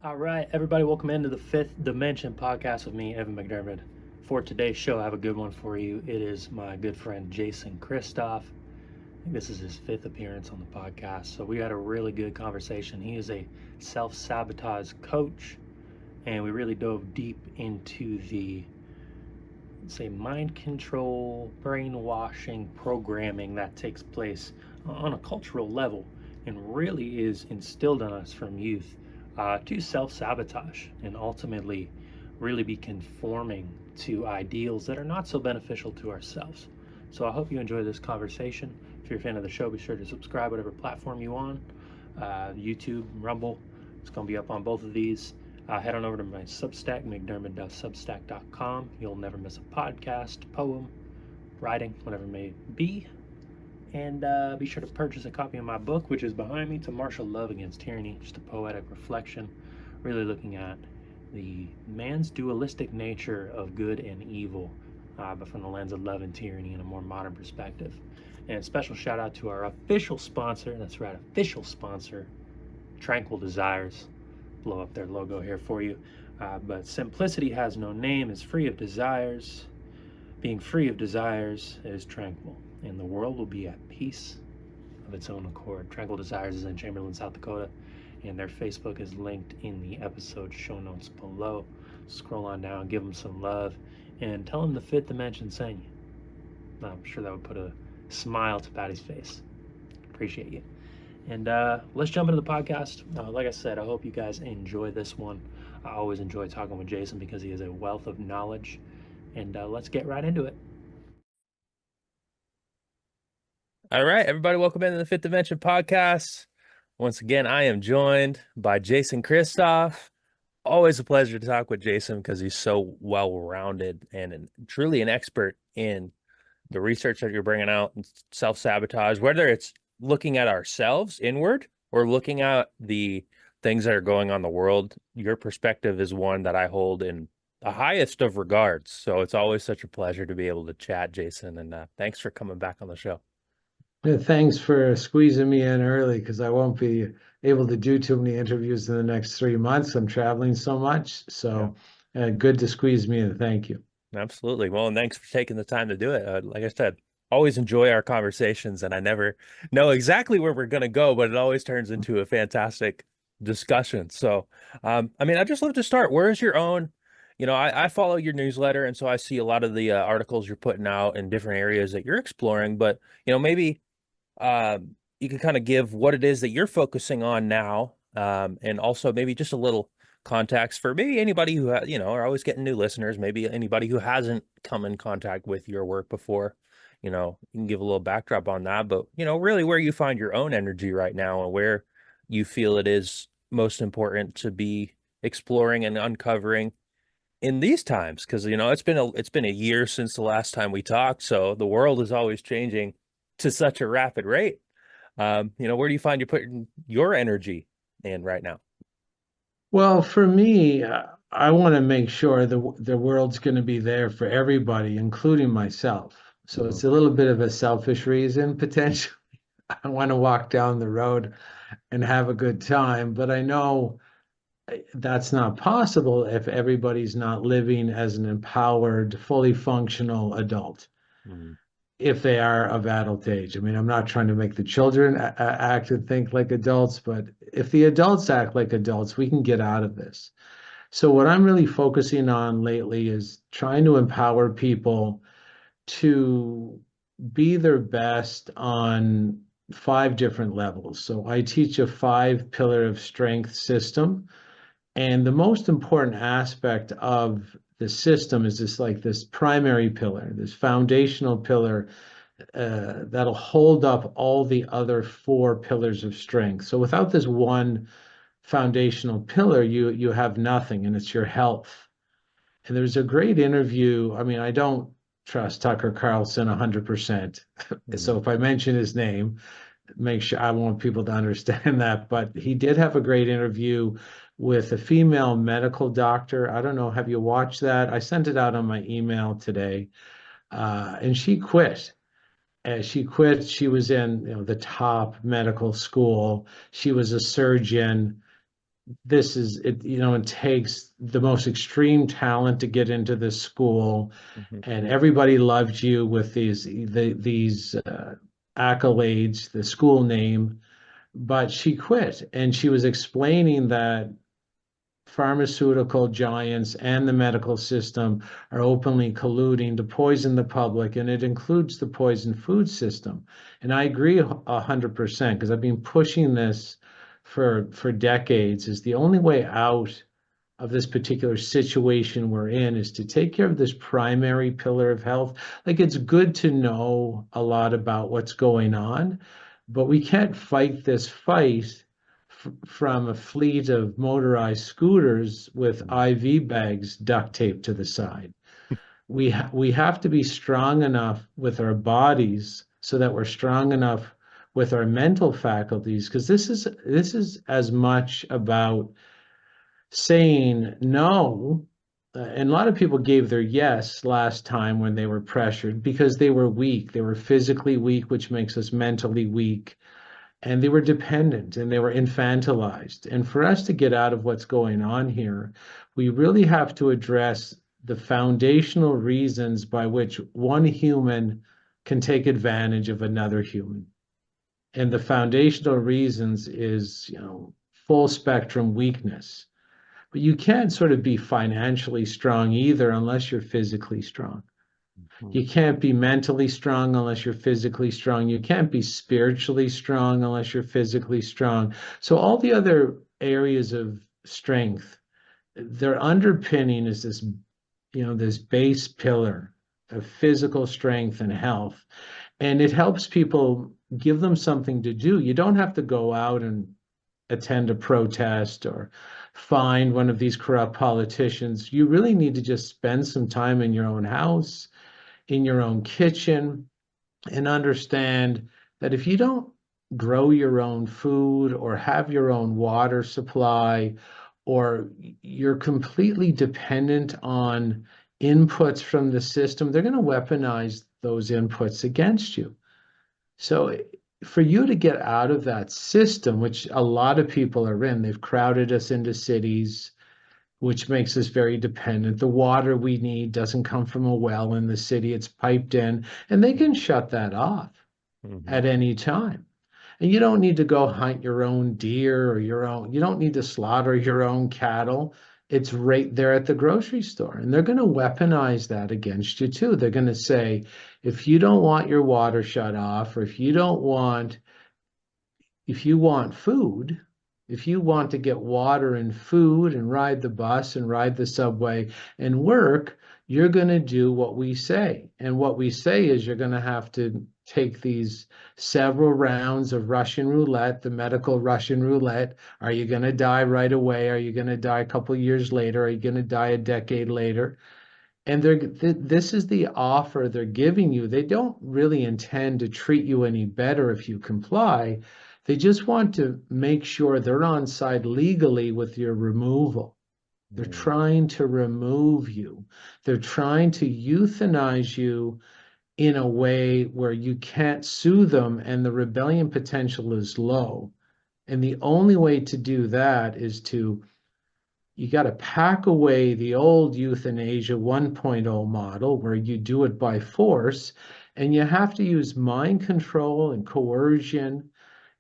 All right, everybody, welcome into the Fifth Dimension podcast with me, Evan McDermott. For today's show, I have a good one for you. It is my good friend Jason Christoff. I think this is his fifth appearance on the podcast, so we had a really good conversation. He is a self-sabotage coach, and we really dove deep into the, say, mind control, brainwashing, programming that takes place on a cultural level and really is instilled in us from youth to self sabotage and ultimately really be conforming to ideals that are not so beneficial to ourselves. So I hope you enjoy this conversation. If you're a fan of the show, be sure to subscribe whatever platform you on, YouTube, Rumble. It's going to be up on both of these. Head on over to my Substack, mcdermott.substack.com. You'll never miss a podcast, poem, writing, whatever it may be. And be sure to purchase a copy of my book, which is behind me, To Marshal Love Against Tyranny, just a poetic reflection, really looking at the man's dualistic nature of good and evil, but from the lens of love and tyranny in a more modern perspective. And a special shout out to our official sponsor, that's right, official sponsor, Tranquil Desires. Blow up their logo here for you. But simplicity has no name, is free of desires. Being free of desires is tranquil, and the world will be at peace of its own accord. Tranquil Desires is in Chamberlain, South Dakota, and their Facebook is linked in the episode show notes below. Scroll on down, give them some love, and tell them the Fifth Dimension sent you. I'm sure that would put a smile to Patty's face. Appreciate you. And let's jump into the podcast. Like I said, I hope you guys enjoy this one. I always enjoy talking with Jason because he is a wealth of knowledge. And let's get right into it. All right, everybody, welcome into the Fifth Dimension podcast. Once again, I am joined by Jason Christoff. Always a pleasure to talk with Jason because he's so well-rounded and truly an expert in the research that you're bringing out and self-sabotage, whether it's looking at ourselves inward or looking at the things that are going on in the world. Your perspective is one that I hold in the highest of regards. So it's always such a pleasure to be able to chat, Jason, and thanks for coming back on the show. Yeah, thanks for squeezing me in early because I won't be able to do too many interviews in the next 3 months. I'm traveling so much. So good to squeeze me in. Thank you. Absolutely. Well, and thanks for taking the time to do it. Like I said, always enjoy our conversations, and I never know exactly where we're going to go, but it always turns into a fantastic discussion. So, I'd just love to start. Where is your own? I follow your newsletter, and so I see a lot of the articles you're putting out in different areas that you're exploring, but, maybe you can kind of give what it is that you're focusing on now, and also maybe just a little context for maybe anybody who are always getting new listeners, maybe anybody who hasn't come in contact with your work before. You can give a little backdrop on that, but really where you find your own energy right now and where you feel it is most important to be exploring and uncovering in these times, because it's been a year since the last time we talked, so the world is always changing to such a rapid rate. Where do you find you're putting your energy in right now? Well, for me, I want to make sure the world's going to be there for everybody, including myself. So it's a little bit of a selfish reason, potentially. I want to walk down the road and have a good time, but I know that's not possible if everybody's not living as an empowered, fully functional adult. If they are of adult age. I mean, I'm not trying to make the children act and think like adults, but if the adults act like adults, we can get out of this. So what I'm really focusing on lately is trying to empower people to be their best on 5 different levels. So I teach a 5-pillar of strength system. And the most important aspect of the system is this primary pillar, this foundational pillar that'll hold up all the other 4 pillars of strength. So without this one foundational pillar, you have nothing, and it's your health. And there's a great interview. I mean, I don't trust Tucker Carlson 100%. So if I mention his name, make sure I want people to understand that. But he did have a great interview with a female medical doctor. I don't know, have you watched that? I sent it out on my email today. And she quit. She quit. She was in the top medical school. She was a surgeon. this is it, it takes the most extreme talent to get into this school, Mhm. and everybody loved you with these accolades, the school name, but she quit, and she was explaining that pharmaceutical giants and the medical system are openly colluding to poison the public, and it includes the poison food system. And I agree 100% because I've been pushing this for decades. Is the only way out of this particular situation we're in is to take care of this primary pillar of health. Like, it's good to know a lot about what's going on, but we can't fight this fight from a fleet of motorized scooters with IV bags duct taped to the side. We have to be strong enough with our bodies so that we're strong enough with our mental faculties, because this is as much about saying no. And a lot of people gave their yes last time when they were pressured because they were weak. They were physically weak, which makes us mentally weak. And they were dependent and they were infantilized. And for us to get out of what's going on here, we really have to address the foundational reasons by which one human can take advantage of another human. And the foundational reasons is, full spectrum weakness. But you can't sort of be financially strong either unless you're physically strong. Mhm. You can't be mentally strong unless you're physically strong. You can't be spiritually strong unless you're physically strong. So all the other areas of strength, their underpinning is this base pillar of physical strength and health. And it helps people, give them something to do. You don't have to go out and attend a protest or find one of these corrupt politicians. You really need to just spend some time in your own house, in your own kitchen, and understand that if you don't grow your own food or have your own water supply, or you're completely dependent on inputs from the system, they're going to weaponize those inputs against you. So for you to get out of that system, which a lot of people are in, they've crowded us into cities, which makes us very dependent. The water we need doesn't come from a well in the city, it's piped in, and they can shut that off Mhm. at any time. And you don't need to go hunt your own deer or you don't need to slaughter your own cattle. It's right there at the grocery store. And they're going to weaponize that against you too. They're going to say, if you don't want your water shut off, or if you want food, if you want to get water and food and ride the bus and ride the subway and work, you're going to do what we say. And what we say is you're going to have to take these several rounds of Russian roulette, the medical Russian roulette. Are you going to die right away? Are you going to die a couple years later? Are you going to die a decade later? And this is the offer they're giving you. They don't really intend to treat you any better if you comply. They just want to make sure they're on side legally with your removal. They're Mhm. trying to remove you. They're trying to euthanize you in a way where you can't sue them and the rebellion potential is low. And the only way to do that is you got to pack away the old euthanasia 1.0 model where you do it by force, and you have to use mind control and coercion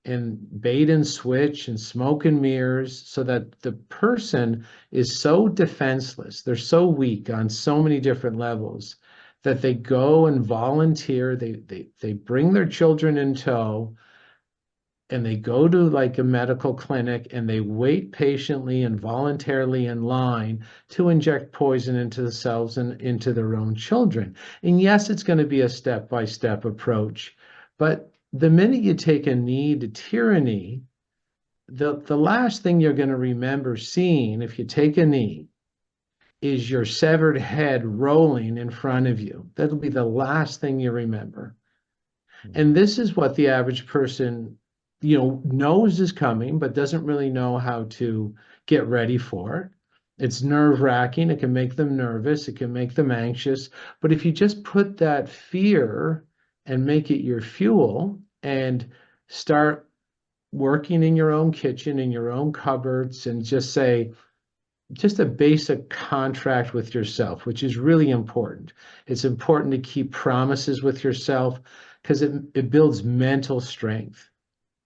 and bait and switch and smoke and mirrors so that the person is so defenseless, they're so weak on so many different levels that they go and volunteer, they bring their children in tow, and they go to like a medical clinic and they wait patiently and voluntarily in line to inject poison into themselves and into their own children. And yes, it's going to be a step-by-step approach, but the minute you take a knee to tyranny, the last thing you're going to remember seeing if you take a knee is your severed head rolling in front of you. That'll be the last thing you remember. And this is what the average person, knows is coming, but doesn't really know how to get ready for it. It's nerve-wracking. It can make them nervous. It can make them anxious. But if you just put that fear and make it your fuel and start working in your own kitchen, in your own cupboards, and just say, just a basic contract with yourself, which is really important. It's important to keep promises with yourself because it builds mental strength.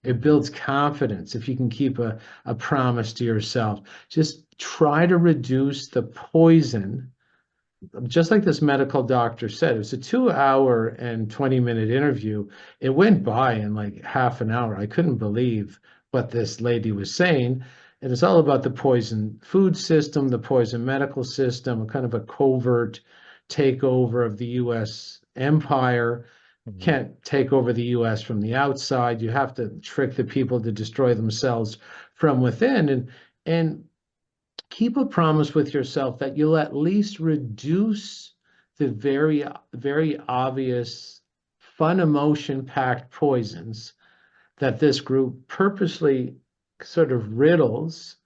It builds confidence if you can keep a promise to yourself. Just try to reduce the poison, just like this medical doctor said. It was a 2 hour and 20-minute interview. It went by in like half an hour. I couldn't believe what this lady was saying. And it's all about the poison food system, the poison medical system, a kind of a covert takeover of the US empire. Can't take over the US from the outside. You have to trick the people to destroy themselves from within. And keep a promise with yourself that you'll at least reduce the very, very obvious fun emotion packed poisons that this group purposely sort of riddles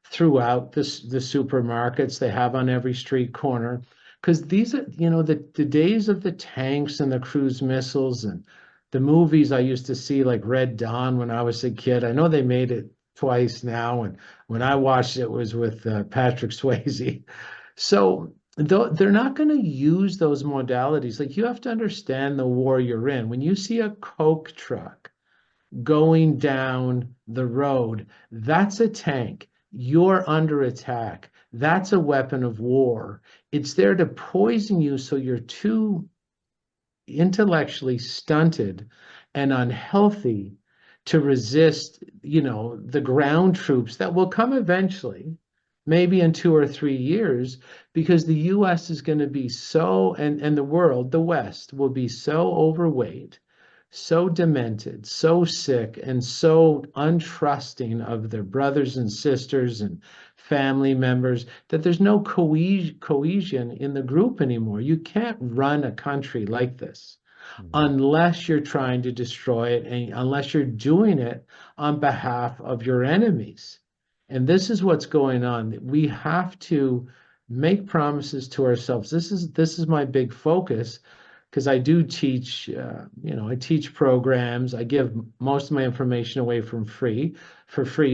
throughout the supermarkets they have on every street corner. Because these are, the days of the tanks and the cruise missiles and the movies I used to see, like Red Dawn when I was a kid. I know they made it twice now, and when I watched it was with Patrick Swayze. So they're not going to use those modalities. Like, you have to understand the war you're in. When you see a Coke truck going down the road, that's a tank. You're under attack. That's a weapon of war. It's there to poison you so you're too intellectually stunted and unhealthy to resist, the ground troops that will come eventually, maybe in 2 or 3 years, because the US is going to be so, and the world, the West, will be so overweight, so demented, so sick, and so untrusting of their brothers and sisters and family members that there's no cohesion in the group anymore. You can't run a country like this unless you're trying to destroy it and unless you're doing it on behalf of your enemies. And this is what's going on. We have to make promises to ourselves. This is my big focus, because I do teach, I teach programs. I give most of my information away for free,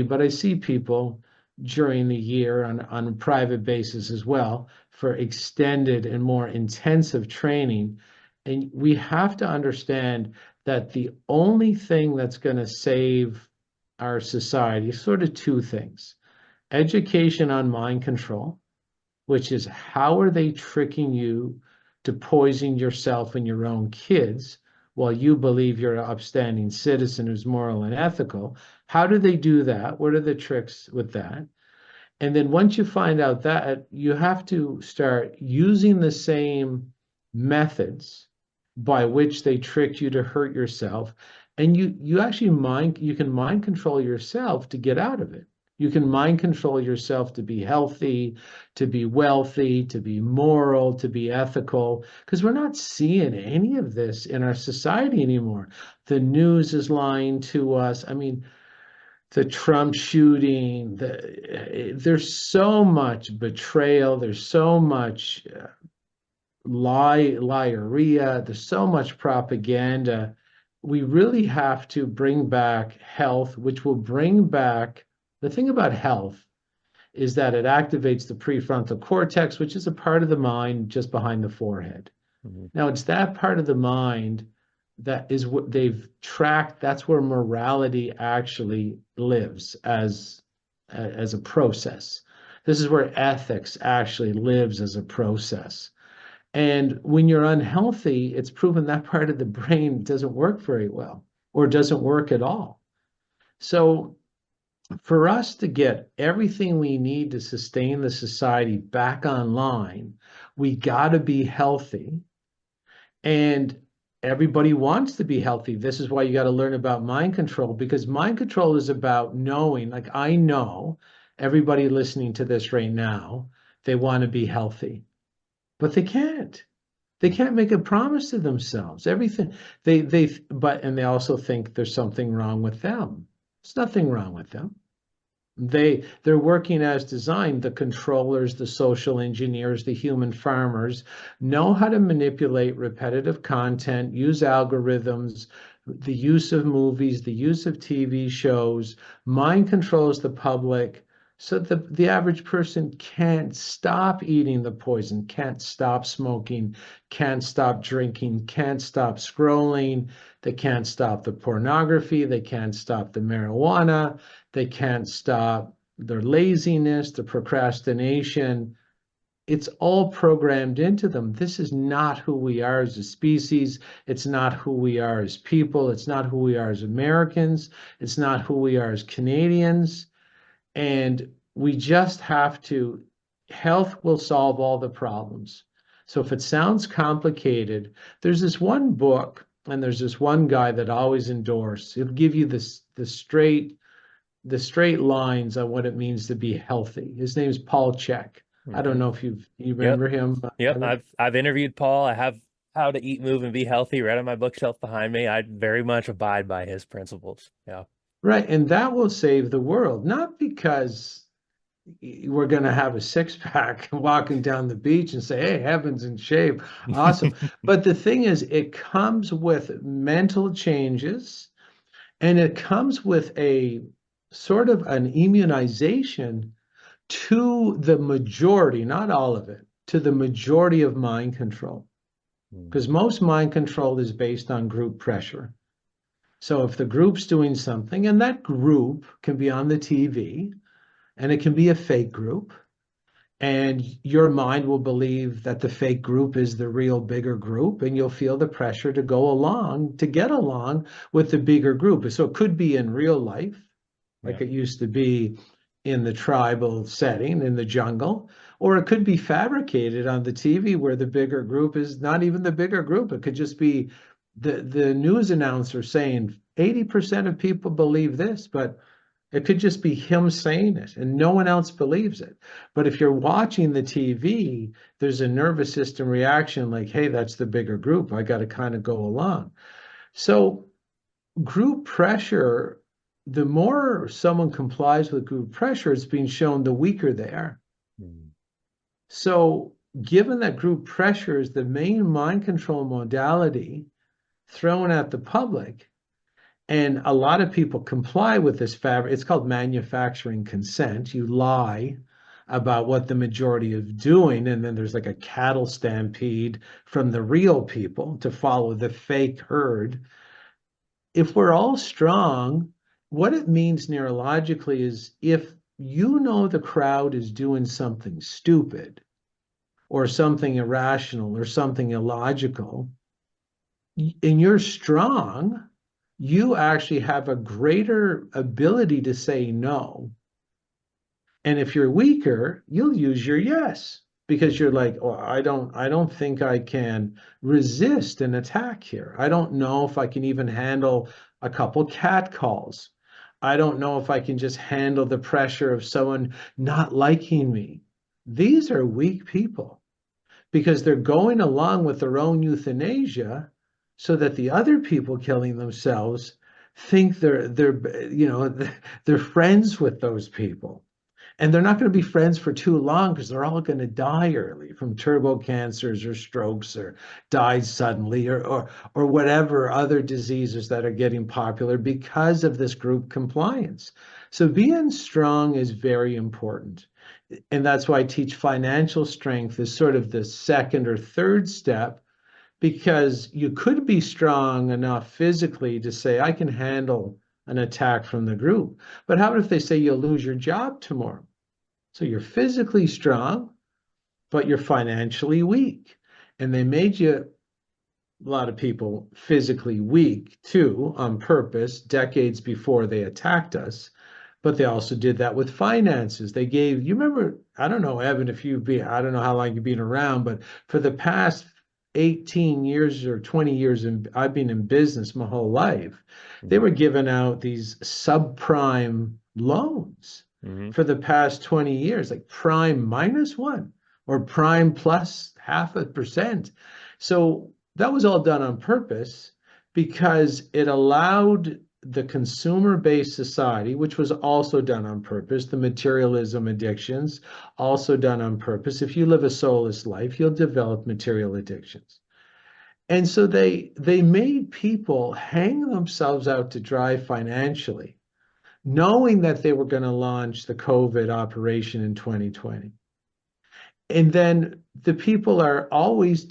but I see people during the year on a private basis as well for extended and more intensive training. And we have to understand that the only thing that's going to save our society is sort of two things: education on mind control, which is how are they tricking you to poison yourself and your own kids while you believe you're an upstanding citizen who's moral and ethical. How do they do that? What are the tricks with that? And then once you find out that, you have to start using the same methods by which they tricked you to hurt yourself. And you actually you can mind control yourself to get out of it. You can mind control yourself to be healthy, to be wealthy, to be moral, to be ethical, because we're not seeing any of this in our society anymore. The news is lying to us. I mean, the Trump shooting, there's so much betrayal, there's so much liarrhea, there's so much propaganda. We really have to bring back health, which will bring back. The thing about health is that it activates the prefrontal cortex, which is a part of the mind just behind the forehead. Now, it's that part of the mind that is what they've tracked. That's where morality actually lives as a process. This is where ethics actually lives as a process. And when you're unhealthy, it's proven that part of the brain doesn't work very well or doesn't work at all. So for us to get everything we need to sustain the society back online, we got to be healthy. And everybody wants to be healthy. This is why you got to learn about mind control, because mind control is about knowing, like, I know everybody listening to this right now, they want to be healthy, but they can't. They can't make a promise to themselves. Everything and they also think there's something wrong with them. There's nothing wrong with them. They're working as designed. The controllers, the social engineers, the human farmers know how to manipulate repetitive content, use algorithms, the use of movies, the use of TV shows, mind controls the public. So the average person can't stop eating the poison, can't stop smoking, can't stop drinking, can't stop scrolling. They can't stop the pornography. They can't stop the marijuana. They can't stop their laziness, the procrastination. It's all programmed into them. This is not who we are as a species. It's not who we are as people. It's not who we are as Americans. It's not who we are as Canadians. And we just have to, health will solve all the problems. So if it sounds complicated, there's this one book and there's this one guy that I always endorse. It'll give you the straight lines on what it means to be healthy. His name's Paul Chek. I don't know if you remember him. Yep. I've interviewed Paul. I have How to Eat, Move, and Be Healthy right on my bookshelf behind me. I very much abide by his principles. Yeah. Right. And that will save the world, not because we're going to have a six-pack walking down the beach and say, hey, heaven's in shape. Awesome. But the thing is, it comes with mental changes, and it comes with a sort of an immunization to the majority, not all of it, to the majority of mind control. Because most mind control is based on group pressure. So if the group's doing something, and that group can be on the TV, and it can be a fake group, and your mind will believe that the fake group is the real bigger group, and you'll feel the pressure to go along, to get along with the bigger group. So it could be in real life, like it used to be in the tribal setting, in the jungle, or it could be fabricated on the TV where the bigger group is not even the bigger group. It could just be the news announcer saying 80% of people believe this, but it could just be him saying it and no one else believes it. But if you're watching the TV, there's a nervous system reaction like, hey, that's the bigger group. I got to kind of go along. So group pressure, the more someone complies with group pressure, it's being shown the weaker they are. So given that group pressure is the main mind control modality thrown at the public, and a lot of people comply with this it's called manufacturing consent. You lie about what the majority is doing, and then there's like a cattle stampede from the real people to follow the fake herd. If we're all strong, what it means neurologically is if you know the crowd is doing something stupid or something irrational or something illogical, and you're strong, you actually have a greater ability to say no. And if you're weaker, you'll use your yes because you're like, oh, I don't think I can resist an attack here. I don't know if I can even handle a couple cat calls. I don't know if I can just handle the pressure of someone not liking me. These are weak people because they're going along with their own euthanasia so that the other people killing themselves think they're friends with those people. And they're not going to be friends for too long because they're all going to die early from turbo cancers or strokes or die suddenly or whatever other diseases that are getting popular because of this group compliance. So being strong is very important. And that's why I teach financial strength as sort of the second or third step, because you could be strong enough physically to say, I can handle an attack from the group. But how if they say you'll lose your job tomorrow? So you're physically strong, but you're financially weak. And they made you, a lot of people, physically weak too, on purpose, decades before they attacked us. But they also did that with finances. They gave, you remember, I don't know, Evan, I don't know how long you've been around, but for the past 18 years or 20 years, I've been in business my whole life, they were giving out these subprime loans for the past 20 years, like prime -1 or prime plus 0.5%. So that was all done on purpose because it allowed the consumer-based society, which was also done on purpose, the materialism addictions, also done on purpose. If you live a soulless life, you'll develop material addictions. And so they made people hang themselves out to dry financially, knowing that they were going to launch the COVID operation in 2020. And then the people are always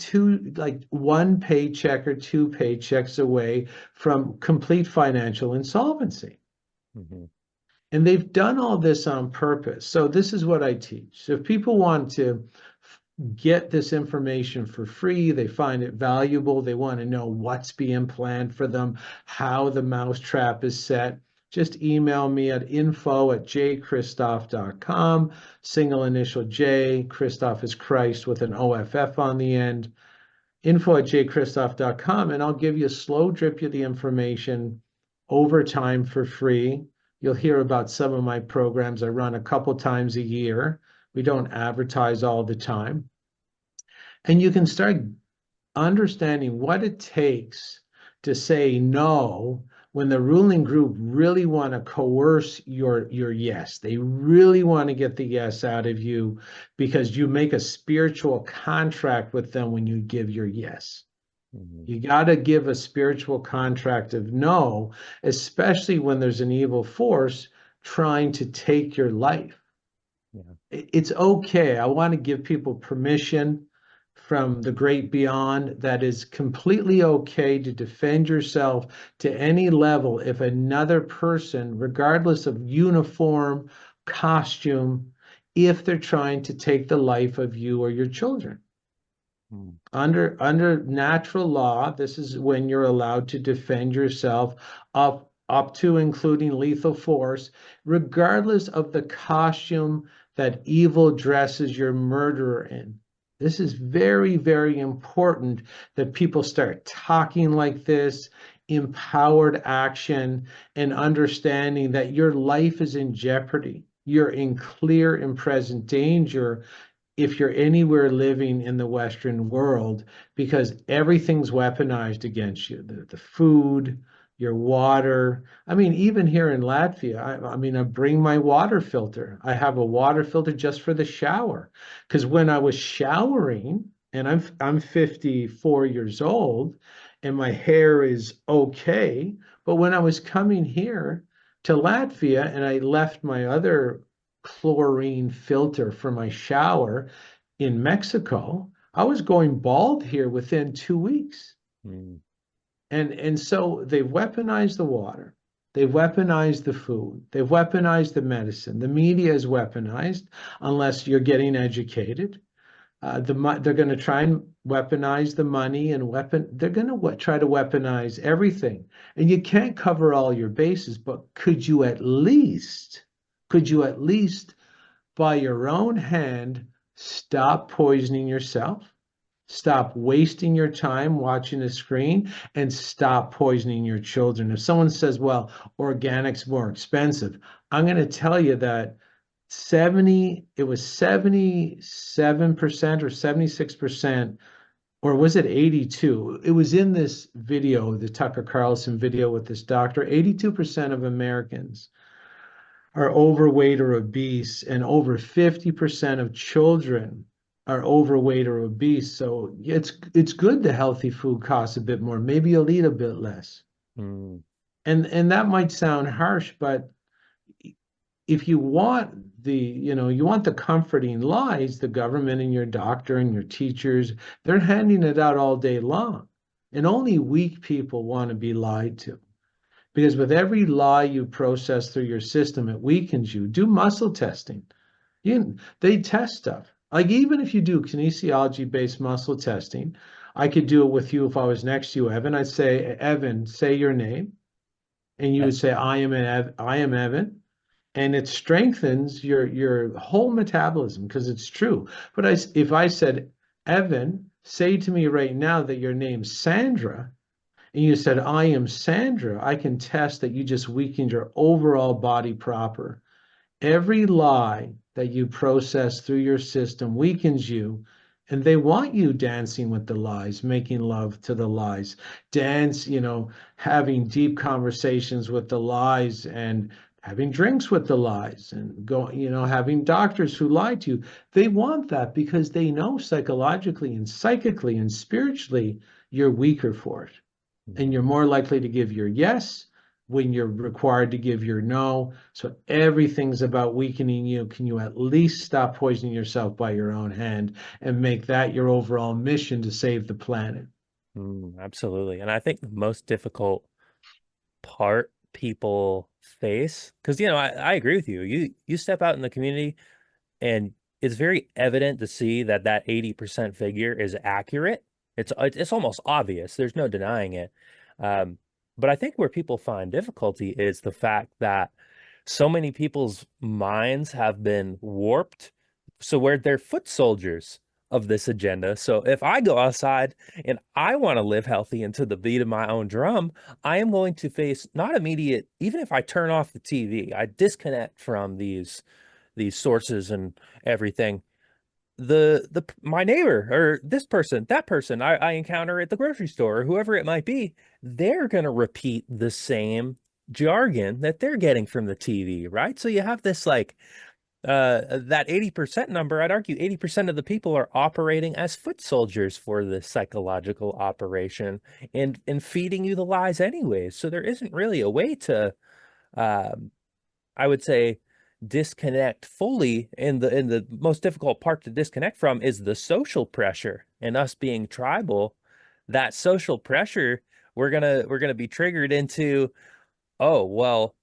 like one paycheck or two paychecks away from complete financial insolvency. Mhm. And they've done all this on purpose. So this is what I teach. So if people want to get this information for free, they find it valuable, they want to know what's being planned for them, how the mousetrap is set, just email me at info@jchristoff.com, single initial J, Christoff is Christ with an OFF on the end, info@jchristoff.com, and I'll give you a slow drip you the information over time for free. You'll hear about some of my programs I run a couple times a year. We don't advertise all the time. And you can start understanding what it takes to say no when the ruling group really want to coerce your yes. They really want to get the yes out of you because you make a spiritual contract with them when you give your yes. Mhm. You got to give a spiritual contract of no, especially when there's an evil force trying to take your life. Yeah. It's okay. I want to give people permission from the great beyond that is completely okay to defend yourself to any level if another person, regardless of uniform, costume, if they're trying to take the life of you or your children. Mm. Under natural law, this is when you're allowed to defend yourself up to including lethal force, regardless of the costume that evil dresses your murderer in. This is very, very important that people start talking like this, empowered action, and understanding that your life is in jeopardy. You're in clear and present danger if you're anywhere living in the Western world, because everything's weaponized against you. The food, your water. I mean, even here in Latvia, I mean, I bring my water filter. I have a water filter just for the shower. Because when I was showering, and I'm 54 years old, and my hair is okay, but when I was coming here to Latvia and I left my other chlorine filter for my shower in Mexico, I was going bald here within 2 weeks. Mm. And so they've weaponized the water. They've weaponized the food. They've weaponized the medicine. The media is weaponized unless you're getting educated. They're going to try and weaponize the money and weapon. They're going to try to weaponize everything. And you can't cover all your bases, but could you at least by your own hand, stop poisoning yourself, stop wasting your time watching a screen, and stop poisoning your children. If someone says, well, organic's more expensive, I'm going to tell you that it was 77% or 76%, or was it 82? It was in this video, the Tucker Carlson video with this doctor. 82% of Americans are overweight or obese, and over 50% of children are overweight or obese. So it's good the healthy food costs a bit more. Maybe you'll eat a bit less. Mm. And that might sound harsh, but if you want you want the comforting lies, the government and your doctor and your teachers, they're handing it out all day long. And only weak people want to be lied to. Because with every lie you process through your system, it weakens you. Do muscle testing. They test stuff. Like even if you do kinesiology-based muscle testing, I could do it with you if I was next to you, Evan. I'd say, Evan, say your name. And you would say, I am Evan. And it strengthens your whole metabolism because it's true. But if I said, Evan, say to me right now that your name's Sandra, and you said, I am Sandra, I can test that you just weakened your overall body proper. Every lie that you process through your system weakens you, and they want you dancing with the lies, making love to the lies, having deep conversations with the lies and having drinks with the lies and having doctors who lie to you. They want that because they know psychologically and psychically and spiritually you're weaker for it. And Mhm. you're more likely to give your yes when you're required to give your no. So everything's about weakening you. Can you at least stop poisoning yourself by your own hand and make that your overall mission to save the planet? Absolutely. And I think the most difficult part people face, because I agree with you. You step out in the community and it's very evident to see that that 80% figure is accurate. It's almost obvious. There's no denying it. Um, but I think where people find difficulty is the fact that so many people's minds have been warped. So where they're foot soldiers of this agenda. So if I go outside and I want to live healthy and to the beat of my own drum, I am going to face not immediate, even if I turn off the TV, I disconnect from these sources and everything. The my neighbor or this person, that person I encounter at the grocery store or whoever it might be, they're gonna repeat the same jargon that they're getting from the TV, right? So you have this like that 80% number, I'd argue 80% of the people are operating as foot soldiers for this psychological operation and feeding you the lies anyways. So there isn't really a way to um I would say disconnect fully, and the most difficult part to disconnect from is the social pressure and us being tribal. That social pressure, we're gonna be triggered into, oh well,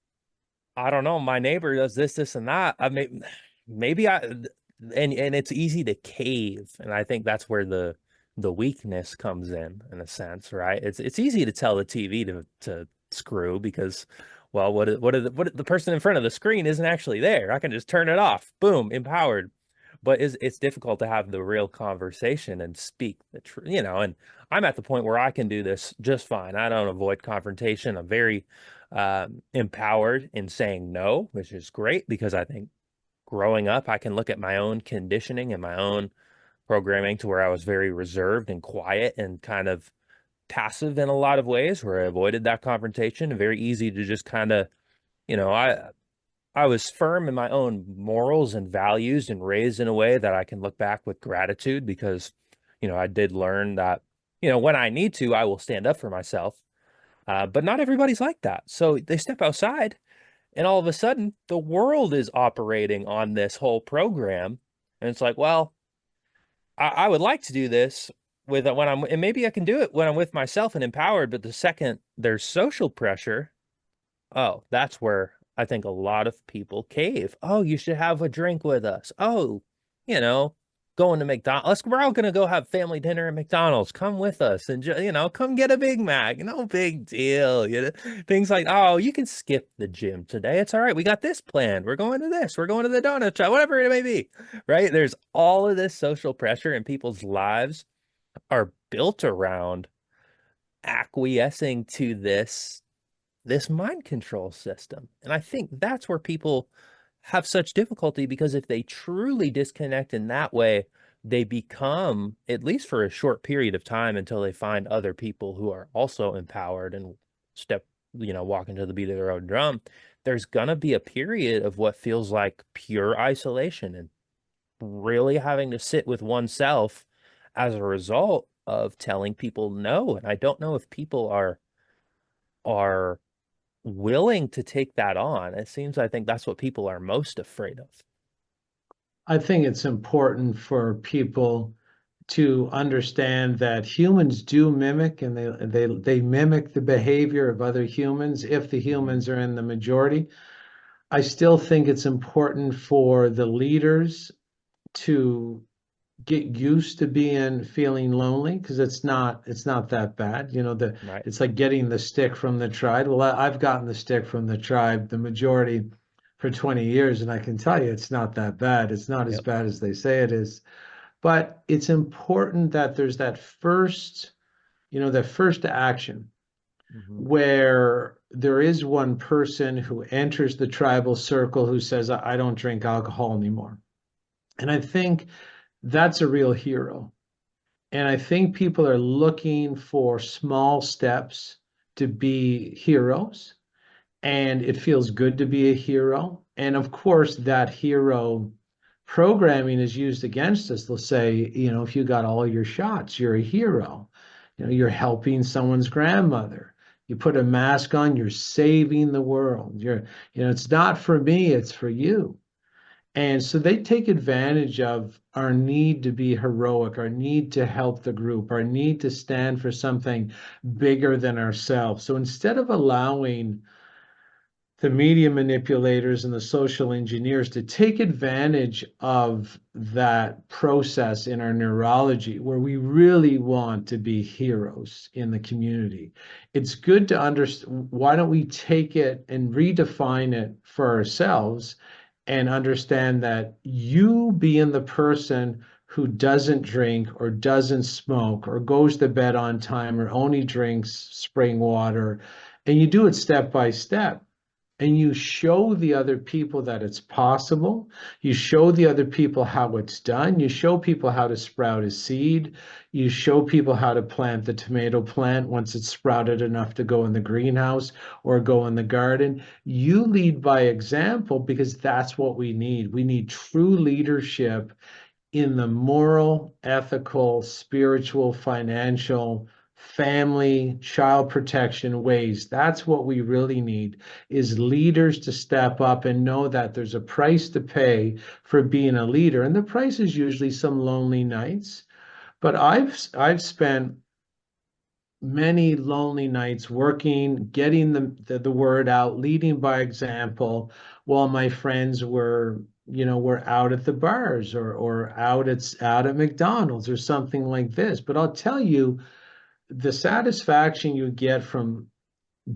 I don't know, my neighbor does this and that. I mean, maybe and it's easy to cave, and I think that's where the weakness comes in a sense, right? It's easy to tell the TV to screw because, well, what the person in front of the screen isn't actually there. I can just turn it off. Boom, empowered. But it's difficult to have the real conversation and speak the truth, and I'm at the point where I can do this just fine. I don't avoid confrontation. I'm very empowered in saying no, which is great because I think growing up, I can look at my own conditioning and my own programming to where I was very reserved and quiet and kind of passive in a lot of ways, where I avoided that confrontation and very easy to just kind of, you know, I was firm in my own morals and values and raised in a way that I can look back with gratitude because, I did learn that, when I need to, I will stand up for myself. But not everybody's like that. So they step outside and all of a sudden the world is operating on this whole program. And it's like, well, I would like to do this with when I'm, and maybe I can do it when I'm with myself and empowered. But the second there's social pressure, oh, that's where I think a lot of people cave. Oh, you should have a drink with us. Oh, you know, going to McDonald's. We're all gonna go have family dinner at McDonald's. Come with us and come get a Big Mac. No big deal. Things like, oh, you can skip the gym today. It's all right. We got this planned. We're going to this. We're going to the donut shop. Whatever it may be. Right? There's all of this social pressure, and people's lives are built around acquiescing to this mind control system. And I think that's where people have such difficulty because if they truly disconnect in that way, they become, at least for a short period of time until they find other people who are also empowered and walk into the beat of their own drum. There's gonna be a period of what feels like pure isolation and really having to sit with oneself as a result of telling people no. And I don't know if people are willing to take that on. It seems I think that's what people are most afraid of. I think it's important for people to understand that humans do mimic and they mimic the behavior of other humans if the Mhm. humans are in the majority. I still think it's important for the leaders to get used to feeling lonely because it's not that bad. Right. It's like getting the stick from the tribe. Well, I've gotten the stick from the tribe, the majority, for 20 years, and I can tell you it's not that bad. It's not as Yep. bad as they say it is. But it's important that there's that first action Hmm. where there is one person who enters the tribal circle who says, I don't drink alcohol anymore. And I think that's a real hero. And I think people are looking for small steps to be heroes. And it feels good to be a hero. And of course, that hero programming is used against us. They'll say, if you got all your shots, you're a hero. You're helping someone's grandmother. You put a mask on, you're saving the world. It's not for me, it's for you. And so they take advantage of our need to be heroic, our need to help the group, our need to stand for something bigger than ourselves. So instead of allowing the media manipulators and the social engineers to take advantage of that process in our neurology where we really want to be heroes in the community. It's good to understand, why don't we take it and redefine it for ourselves and understand that you being the person who doesn't drink or doesn't smoke or goes to bed on time or only drinks spring water, and you do it step by step, and you show the other people that it's possible. You show the other people how it's done. You show people how to sprout a seed. You show people how to plant the tomato plant once it's sprouted enough to go in the greenhouse or go in the garden. You lead by example, because that's what we need. We need true leadership in the moral, ethical, spiritual, financial, family, child protection ways. That's what we really need, is leaders to step up and know that there's a price to pay for being a leader. And the price is usually some lonely nights. But I've spent many lonely nights working, getting the word out, leading by example, while my friends were out at the bars or out at McDonald's or something like this. But I'll tell you, the satisfaction you get from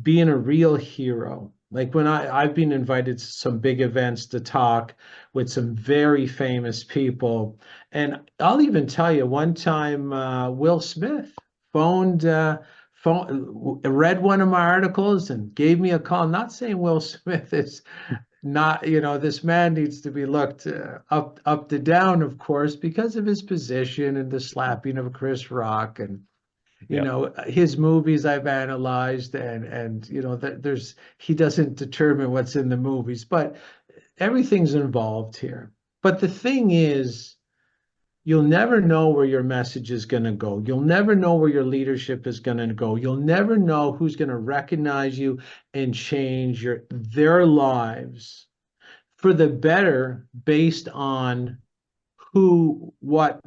being a real hero. Like when I've been invited to some big events to talk with some very famous people. And I'll even tell you, one time Will Smith phoned, read one of my articles and gave me a call. I'm not saying Will Smith is not, this man needs to be looked up to down, of course, because of his position and the slapping of Chris Rock and Yep. his movies I've analyzed, and there's he doesn't determine what's in the movies, but everything's involved here. But the thing is, you'll never know where your message is going to go. You'll never know where your leadership is going to go. You'll never know who's going to recognize you and change their lives for the better based on what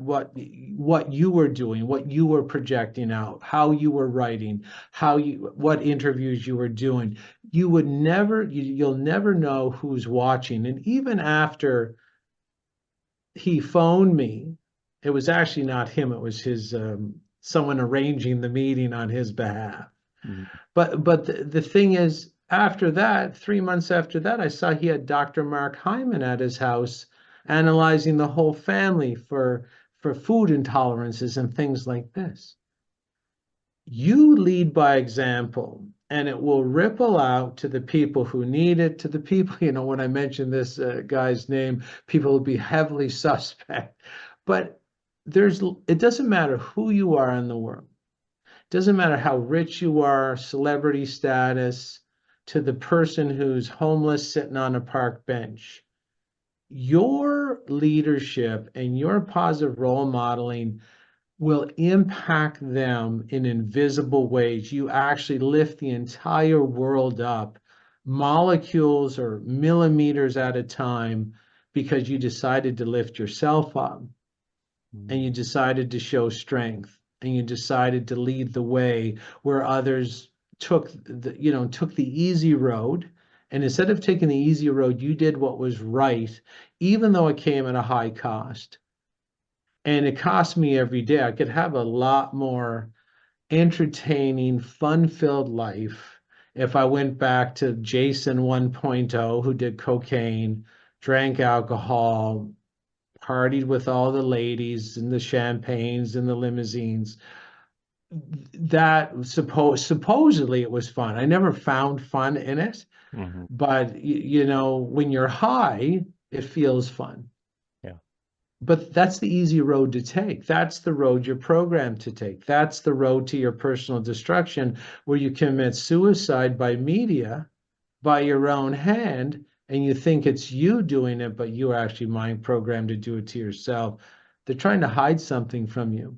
you were doing, what you were projecting out, how you were writing, what interviews you were doing. You'll never know who's watching. And even after he phoned me, it was actually not him, it was his someone arranging the meeting on his behalf. Mhm. But the thing is, after that, 3 months after that, I saw he had Dr. Mark Hyman at his house analyzing the whole family for food intolerances and things like this. You lead by example, and it will ripple out to the people who need it, to the people, when I mention this guy's name, people will be heavily suspect. But it doesn't matter who you are in the world. It doesn't matter how rich you are, celebrity status, to the person who's homeless sitting on a park bench. Your leadership and your positive role modeling will impact them in invisible ways. You actually lift the entire world up, molecules or millimeters at a time, because you decided to lift yourself up and you decided to show strength and you decided to lead the way where others took the easy road. And instead of taking the easy road, you did what was right, even though it came at a high cost. And it cost me every day. I could have a lot more entertaining, fun-filled life if I went back to Jason 1.0, who did cocaine, drank alcohol, partied with all the ladies and the champagnes and the limousines. That supposedly it was fun. I never found fun in it, Mhm. but when you're high, it feels fun. Yeah. But that's the easy road to take. That's the road you're programmed to take. That's the road to your personal destruction, where you commit suicide by media, by your own hand, and you think it's you doing it, but you're actually mind programmed to do it to yourself. They're trying to hide something from you.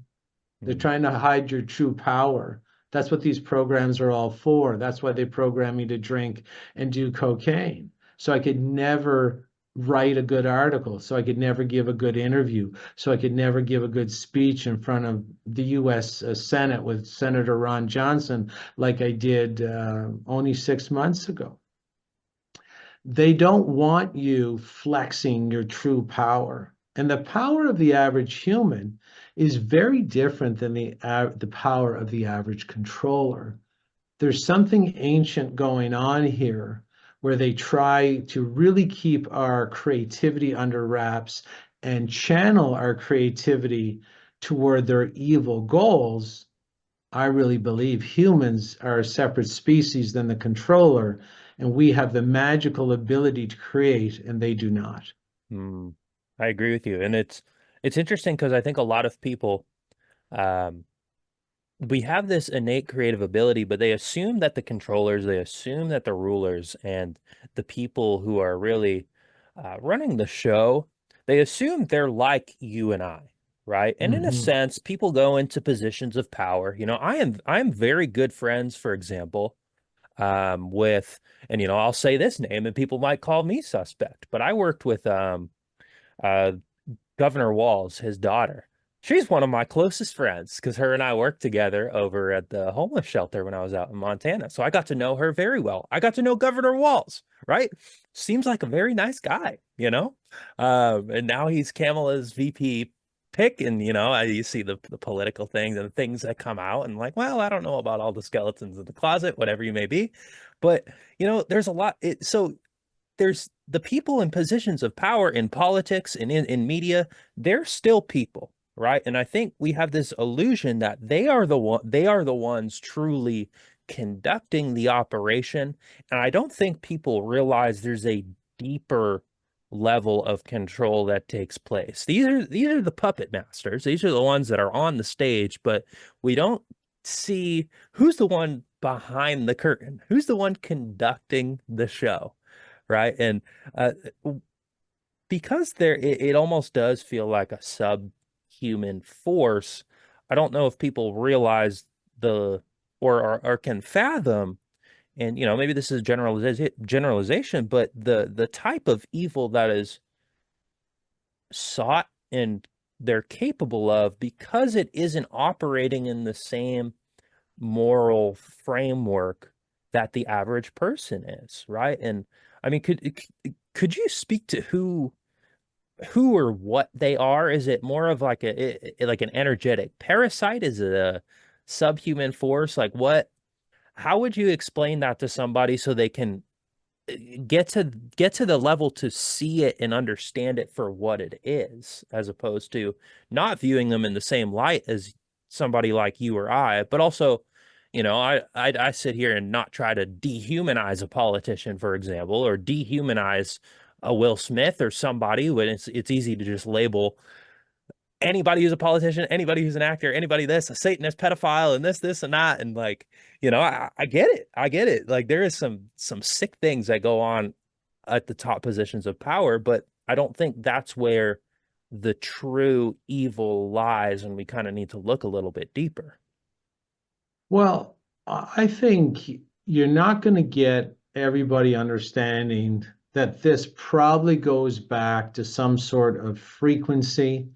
They're trying to hide your true power. That's what these programs are all for. That's why they program me to drink and do cocaine. So I could never write a good article. So I could never give a good interview. So I could never give a good speech in front of the US Senate with Senator Ron Johnson, like I did only 6 months ago. They don't want you flexing your true power. And the power of the average human is very different than the power of the average controller. There's something ancient going on here where they try to really keep our creativity under wraps and channel our creativity toward their evil goals. I really believe humans are a separate species than the controller, and we have the magical ability to create, and they do not. I agree with you. And it's interesting because I think a lot of people um we have this innate creative ability, but they assume that the controllers, they assume that the rulers and the people who are really running the show, they assume they're like you and I, right? And in a Mm-hmm. sense, people go into positions of power. You know, I am very good friends, for example, with, and I'll say this name, and people might call me suspect, but I worked with uh, Governor Walz, his daughter. She's one of my closest friends because her and I worked together over at the homeless shelter when I was out in Montana. So I got to know her very well. I got to know Governor Walz, right? Seems like a very nice guy, you know? And now he's Kamala's VP pick. And, you see the political things and the things that come out and like, well, I don't know about all the skeletons in the closet, whatever you may be. But, there's a lot. So there's the people in positions of power in politics and in media, they're still people, right? And I think we have this illusion that they are the ones truly conducting the operation. And I don't think people realize there's a deeper level of control that takes place. These are the puppet masters. These are the ones that are on the stage, but we don't see who's the one behind the curtain, who's the one conducting the show, right? And uh, because it almost does feel like a subhuman force. I don't know if people realize the or can fathom, and maybe this is generalization, but the type of evil that is sought and they're capable of because it isn't operating in the same moral framework that the average person is, right? And I mean, could you speak to who or what they are? Is it more of like like an energetic parasite? Is it a subhuman force? Like how would you explain that to somebody so they can get to the level to see it and understand it for what it is, as opposed to not viewing them in the same light as somebody like you or I, but also, I sit here and not try to dehumanize a politician, for example, or dehumanize a Will Smith or somebody when it's easy to just label anybody who's a politician, anybody who's an actor, anybody this, a Satanist, pedophile, and this, and that. And like, I get it. I get it. Like there is some sick things that go on at the top positions of power, but I don't think that's where the true evil lies, and we kind of need to look a little bit deeper. Well, I think you're not going to get everybody understanding that this probably goes back to some sort of frequency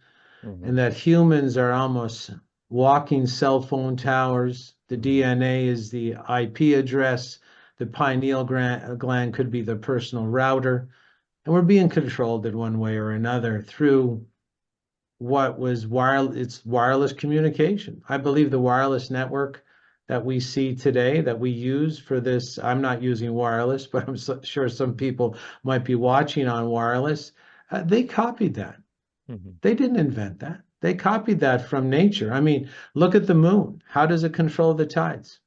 Hmm. and that humans are almost walking cell phone towers. The Hmm. DNA is the IP address. The pineal gland could be the personal router. And we're being controlled in one way or another through what was it's wireless communication. I believe the wireless network that we see today that we use for this, I'm not using wireless, but I'm sure some people might be watching on wireless. They copied that. Hmm. They didn't invent that. They copied that from nature. I mean, look at the moon. How does it control the tides?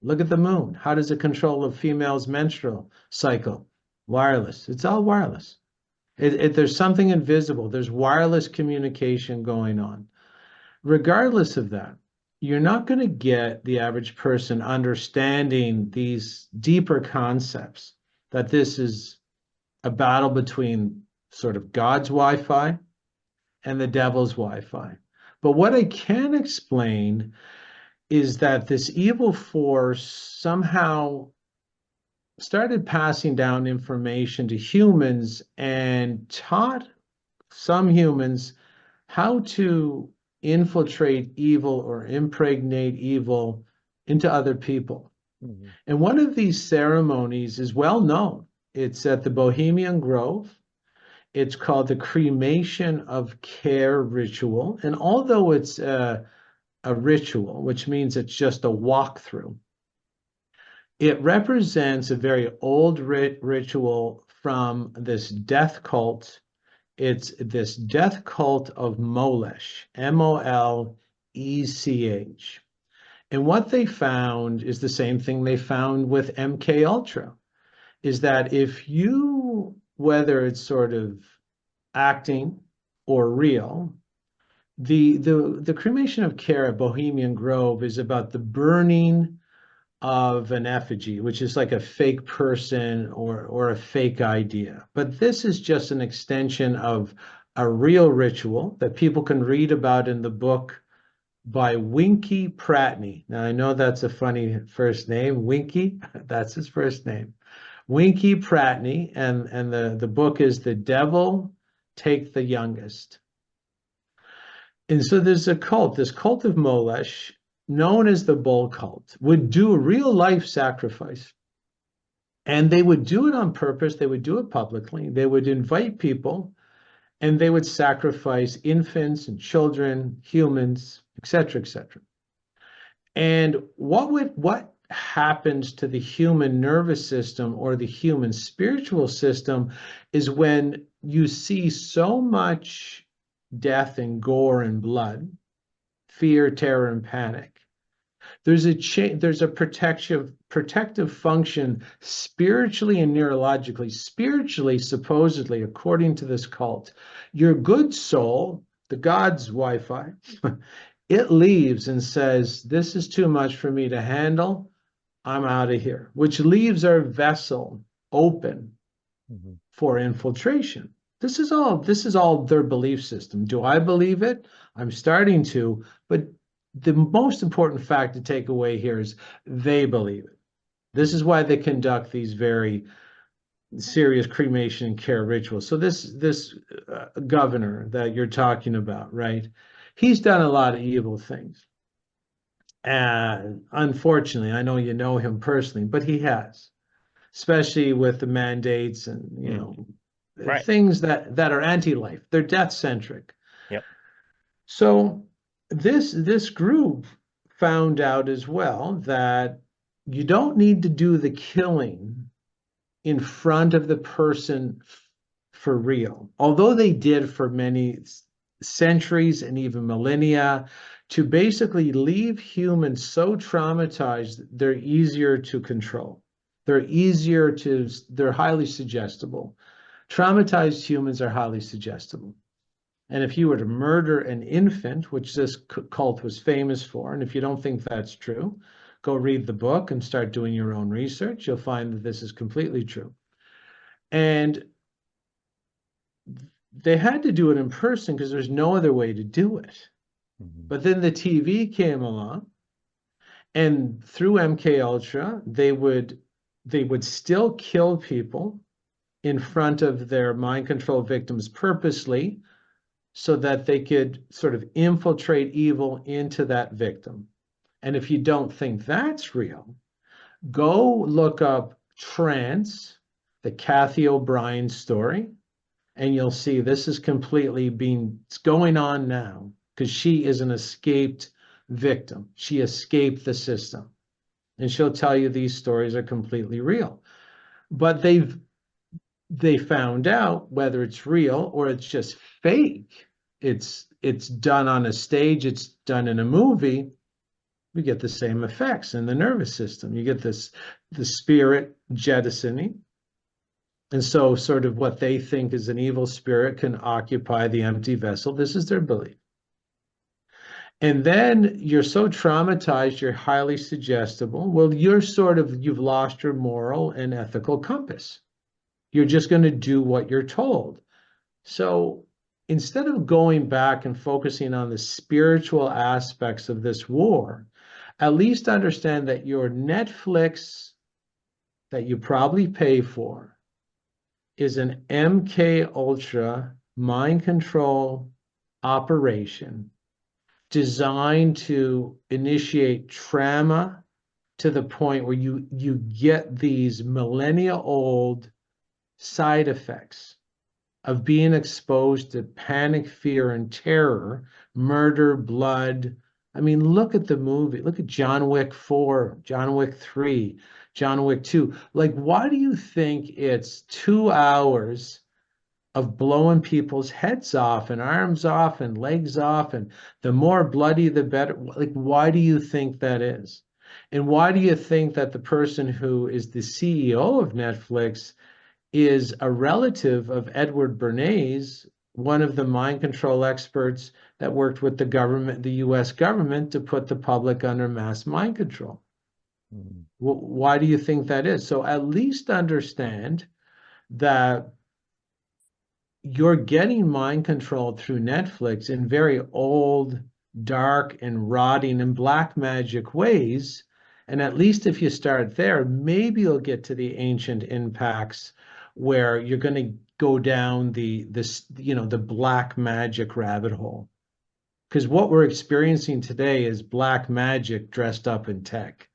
Look at the moon. How does it control a female's menstrual cycle? Wireless. It's all wireless. There's something invisible. There's wireless communication going on. Regardless of that, you're not going to get the average person understanding these deeper concepts, that this is a battle between sort of God's Wi-Fi and the devil's Wi-Fi. But what I can explain is that this evil force somehow started passing down information to humans and taught some humans how to infiltrate evil or impregnate evil into other people. Mhm. And one of these ceremonies is well known. It's at the Bohemian Grove. It's called the cremation of care ritual. And although it's a ritual, which means it's just a walkthrough, it represents a very old ritual from this death cult. It's this death cult of Molech, Molech. And what they found is the same thing they found with MK Ultra, is that if you, whether it's sort of acting or real, the cremation of care at Bohemian Grove is about the burning of an effigy, which is like a fake person or a fake idea. But this is just an extension of a real ritual that people can read about in the book by Winky Pratney. Now I know that's a funny first name, Winky. That's his first name, Winky Pratney, and the book is The Devil Take the Youngest. And so there's a cult, this cult of Molech, known as the bull cult, would do a real life sacrifice. And they would do it on purpose. They would do it publicly. They would invite people and they would sacrifice infants and children, humans, etc., etc. And what happens to the human nervous system or the human spiritual system is when you see so much death and gore and blood, fear, terror, and panic. There's a protective function spiritually and neurologically. Spiritually, supposedly, according to this cult, your good soul, the God's Wi-Fi, it leaves and says, "This is too much for me to handle. I'm out of here," which leaves our vessel open Mhm. for infiltration. This is all their belief system. Do I believe it? I'm starting to, but the most important fact to take away here is they believe it. This is why they conduct these very serious cremation and care rituals. So this governor that you're talking about, right? He's done a lot of evil things. And unfortunately, I know you know him personally, but he has, especially with the mandates and Right. things that are anti-life. They're death-centric. Yep. So this group found out as well that you don't need to do the killing in front of the person for real. Although they did for many centuries and even millennia, to basically leave humans so traumatized, they're easier to control. They're highly suggestible. Traumatized humans are highly suggestible. And if you were to murder an infant, which this cult was famous for, and if you don't think that's true, go read the book and start doing your own research. You'll find that this is completely true. And they had to do it in person because there's no other way to do it. Mhm. But then the TV came along, and through MK Ultra, they would still kill people in front of their mind control victims purposely so that they could sort of infiltrate evil into that victim. And if you don't think that's real, go look up Trance, the Kathy O'Brien story, and you'll see this is it's going on now because she is an escaped victim. She escaped the system. And she'll tell you these stories are completely real. But they found out whether it's real or it's just fake. It's done on a stage, it's done in a movie. We get the same effects in the nervous system. You get the spirit jettisoning. And so sort of what they think is an evil spirit can occupy the empty vessel. This is their belief. And then you're so traumatized, you're highly suggestible. Well, you've lost your moral and ethical compass. You're just going to do what you're told. So instead of going back and focusing on the spiritual aspects of this war, at least understand that your Netflix that you probably pay for is an MK Ultra mind control operation designed to initiate trauma to the point where you get these millennia old side effects of being exposed to panic, fear, and terror, murder, blood. I mean, look at the movie. Look at John Wick 4, John Wick 3, John Wick 2. Like, why do you think it's 2 hours of blowing people's heads off and arms off and legs off? And the more bloody, the better. Like, why do you think that is? And why do you think that the person who is the CEO of Netflix is a relative of Edward Bernays, one of the mind control experts that worked with the government, the US government, to put the public under mass mind control? Mhm. Why do you think that is? So at least understand that you're getting mind controlled through Netflix in very old, dark, and rotting and black magic ways. And at least if you start there, maybe you'll get to the ancient impacts where you're going to go down the black magic rabbit hole. Because what we're experiencing today is black magic dressed up in tech.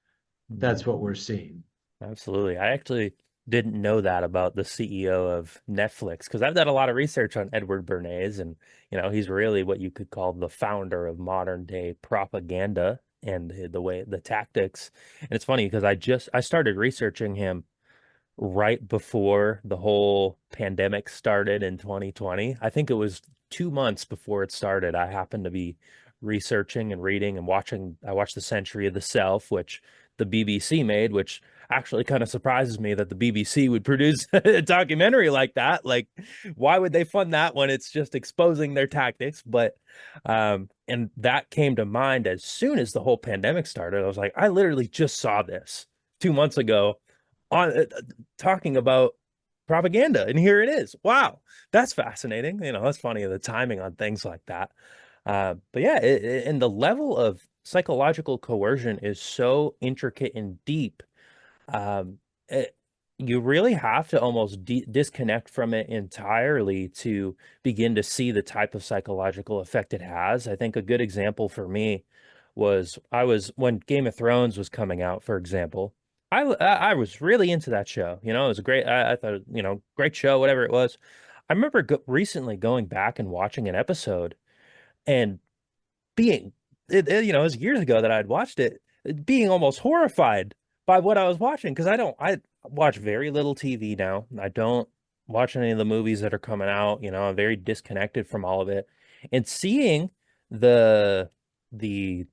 That's what we're seeing. Absolutely. I actually didn't know that about the CEO of Netflix because I've done a lot of research on Edward Bernays, and he's really what you could call the founder of modern day propaganda and the way the tactics. And it's funny because I started researching him right before the whole pandemic started in 2020. I think it was 2 months before it started. I happened to be researching and reading and watching. I watched The Century of the Self, which the BBC made, which actually kind of surprises me that the BBC would produce a documentary like that. Like, why would they fund that when it's just exposing their tactics? But and that came to mind as soon as the whole pandemic started. I was like, I literally just saw this 2 months ago on talking about propaganda, and here it is. Wow, that's fascinating. That's funny, the timing on things like that. But yeah, and the level of psychological coercion is so intricate and deep. Um, it, you really have to almost disconnect from it entirely to begin to see the type of psychological effect it has. I think a good example for me was when Game of Thrones was coming out, for example. I was really into that show. It was a great. I thought great show, whatever it was. I remember recently going back and watching an episode and being it was years ago that I'd watched it, being almost horrified by what I was watching because I watch very little TV now. I don't watch any of the movies that are coming out. I'm very disconnected from all of it, and seeing the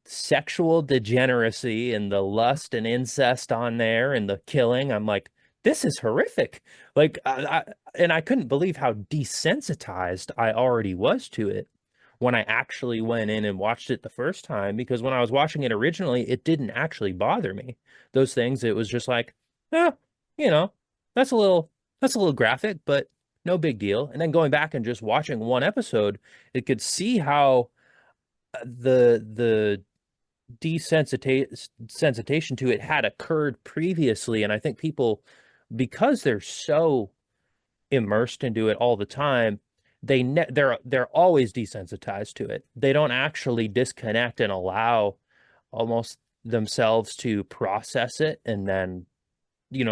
sexual degeneracy and the lust and incest on there and the killing, I'm like, this is horrific. Like, and I couldn't believe how desensitized I already was to it when I actually went in and watched it the first time, because when I was watching it originally, it didn't actually bother me. Those things, it was just like, eh, you know, that's a little graphic, but no big deal. And then going back and just watching one episode, it could see how the desensitization to it had occurred previously. And I think people, because they're so immersed into it all the time, they're always desensitized to it. They don't actually disconnect and allow almost themselves to process it, and then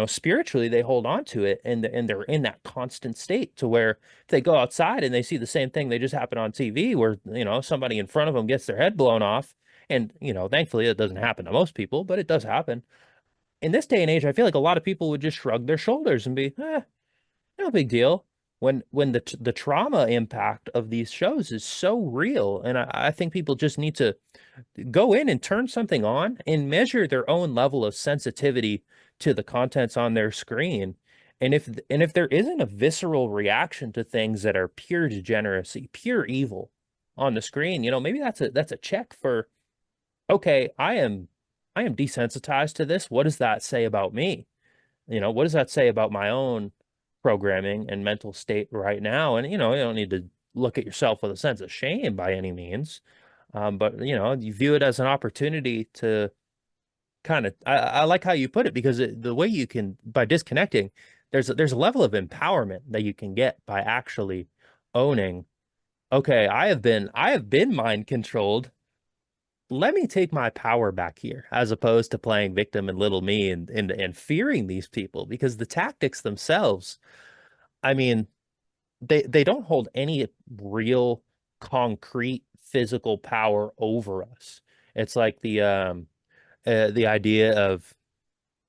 spiritually they hold on to it, and they're in that constant state to where if they go outside and they see the same thing they just happen on TV where somebody in front of them gets their head blown off, and thankfully it doesn't happen to most people, but it does happen. In this day and age, I feel like a lot of people would just shrug their shoulders and be, no big deal, when the trauma impact of these shows is so real. And I think people just need to go in and turn something on and measure their own level of sensitivity to the contents on their screen. And if there isn't a visceral reaction to things that are pure degeneracy, pure evil on the screen, maybe that's a check for, okay, I am desensitized to this. What does that say about me? What does that say about my own programming and mental state right now? And you don't need to look at yourself with a sense of shame by any means. But you know, you view it as an opportunity to kind of, I like how you put it, because the way you can, by disconnecting, there's a level of empowerment that you can get by actually owning, okay, I have been mind controlled. Let me take my power back here, as opposed to playing victim and little me and fearing these people, because the tactics themselves, I mean, they don't hold any real concrete physical power over us. It's like the idea of,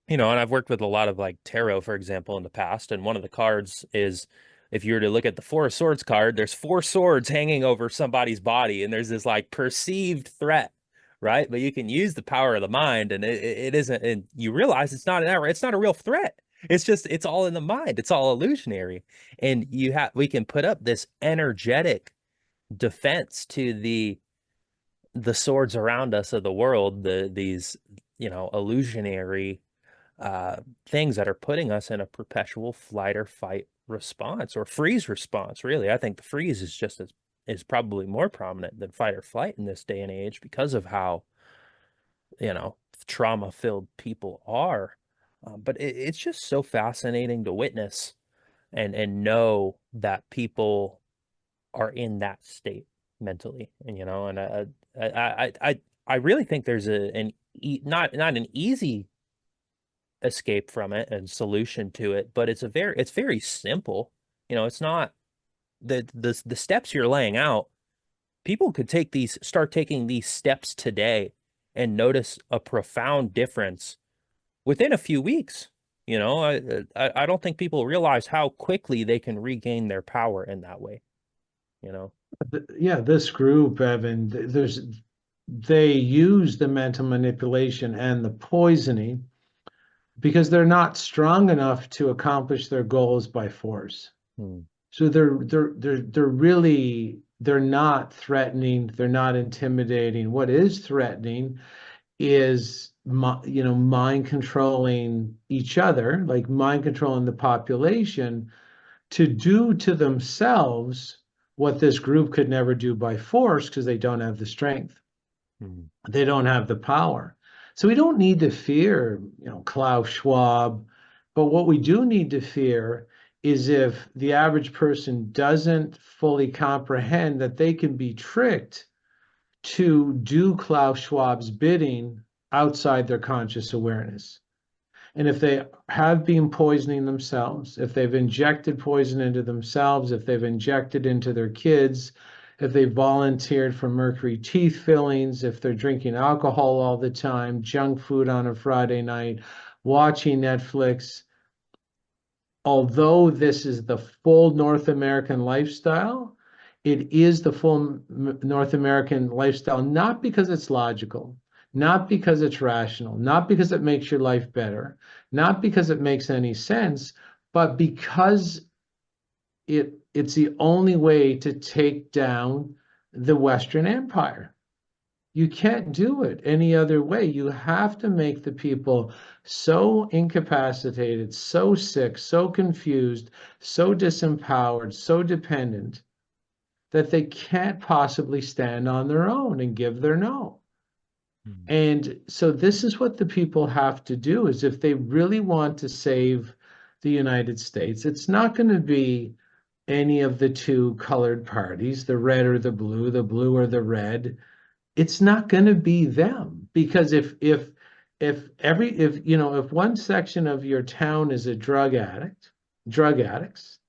you know, and I've worked with a lot of like tarot, for example, in the past, and one of the cards is, if you were to look at the Four of Swords card, there's four swords hanging over somebody's body, and there's this like perceived threat, right? But you can use the power of the mind, and it isn't, and you realize it's not a real threat. It's just, it's all in the mind. It's all illusionary, and we can put up this energetic defense to the swords around us of the world, these, you know, illusionary things that are putting us in a perpetual flight or fight response, or freeze response. Really, I think the freeze is probably more prominent than fight or flight in this day and age, because of how, you know, trauma filled people are. But it's just so fascinating to witness and know that people are in that state mentally, and you know, and I really think there's not an easy escape from it and solution to it, but it's very simple. You know, it's not the steps you're laying out. People could start taking these steps today and notice a profound difference within a few weeks. You know, I don't think people realize how quickly they can regain their power in that way, you know. Yeah, this group, Evan, they use the mental manipulation and the poisoning because they're not strong enough to accomplish their goals by force. Hmm. So they're not threatening, they're not intimidating. What is threatening is mind controlling each other, like mind controlling the population to do to themselves what this group could never do by force because they don't have the strength. Hmm. They don't have the power. So we don't need to fear, Klaus Schwab, but what we do need to fear is if the average person doesn't fully comprehend that they can be tricked to do Klaus Schwab's bidding outside their conscious awareness. And if they have been poisoning themselves, if they've injected poison into themselves, if they've injected into their kids, if they volunteered for mercury teeth fillings, if they're drinking alcohol all the time, junk food on a Friday night, watching Netflix, although this is the full North American lifestyle, it is the full North American lifestyle, not because it's logical, not because it's rational, not because it makes your life better, not because it makes any sense, but because it's the only way to take down the Western Empire. You can't do it any other way. You have to make the people so incapacitated, so sick, so confused, so disempowered, so dependent that they can't possibly stand on their own and give their no. Hmm. And so this is what the people have to do is if they really want to save the United States, it's not going to be any of the two colored parties, the red or the blue or the red. It's not going to be them because if one section of your town is a drug addicts,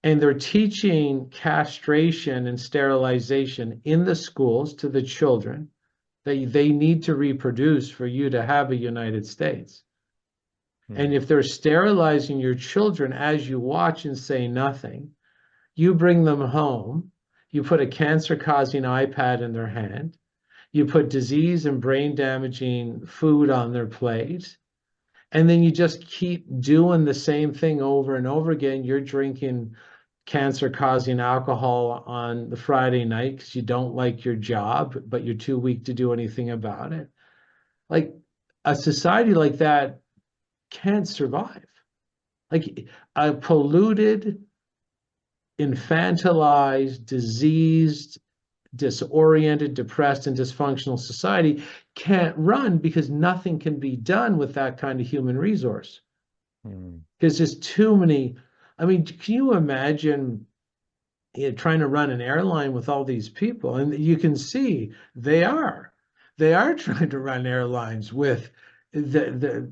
and they're teaching castration and sterilization in the schools to the children, they need to reproduce for you to have a United States. Hmm. And if they're sterilizing your children as you watch and say nothing, you bring them home, you put a cancer-causing iPad in their hand, you put disease and brain damaging food on their plate, and then you just keep doing the same thing over and over again. You're drinking cancer causing alcohol on the Friday night because you don't like your job, but you're too weak to do anything about it. Like a society like that can't survive. Like a polluted, infantilized, diseased, disoriented, depressed, and dysfunctional society can't run because nothing can be done with that kind of human resource. Mm. Because there's too many. I mean, can you imagine trying to run an airline with all these people? And you can see they are trying to run airlines with this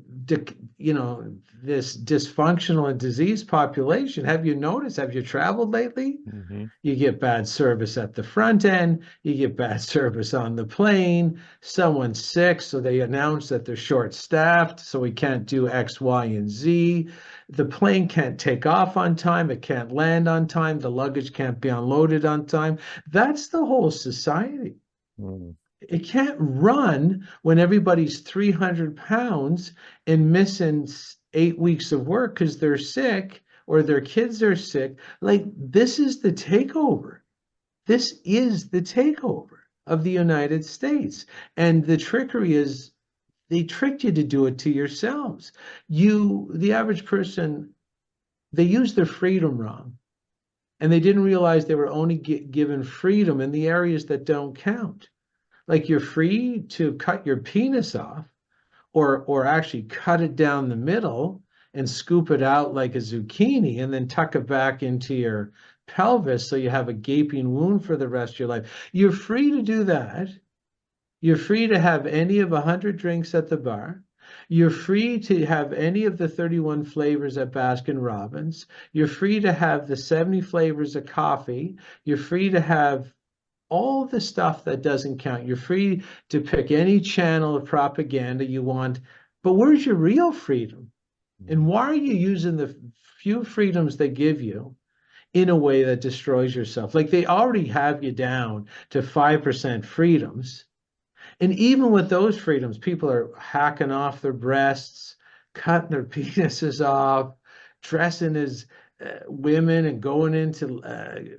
dysfunctional and diseased population. Have you noticed? Have you traveled lately? Hmm. You get bad service at the front end, you get bad service on the plane, someone's sick, so they announce that they're short-staffed, so we can't do X, Y, and Z. The plane can't take off on time, it can't land on time, the luggage can't be unloaded on time. That's the whole society. Mm. It can't run when everybody's 300 pounds and missing 8 weeks of work because they're sick or their kids are sick. Like, this is the takeover. This is the takeover of the United States. And the trickery is they tricked you to do it to yourselves. The average person, they use their freedom wrong. And they didn't realize they were only given freedom in the areas that don't count. Like, you're free to cut your penis off or actually cut it down the middle and scoop it out like a zucchini and then tuck it back into your pelvis so you have a gaping wound for the rest of your life. You're free to do that. You're free to have any of 100 drinks at the bar. You're free to have any of the 31 flavors at Baskin Robbins. You're free to have the 70 flavors of coffee. You're free to have all the stuff that doesn't count. You're free to pick any channel of propaganda you want, but where's your real freedom? And why are you using the few freedoms they give you in a way that destroys yourself? Like, they already have you down to 5% freedoms. And even with those freedoms, people are hacking off their breasts, cutting their penises off, dressing as women and going into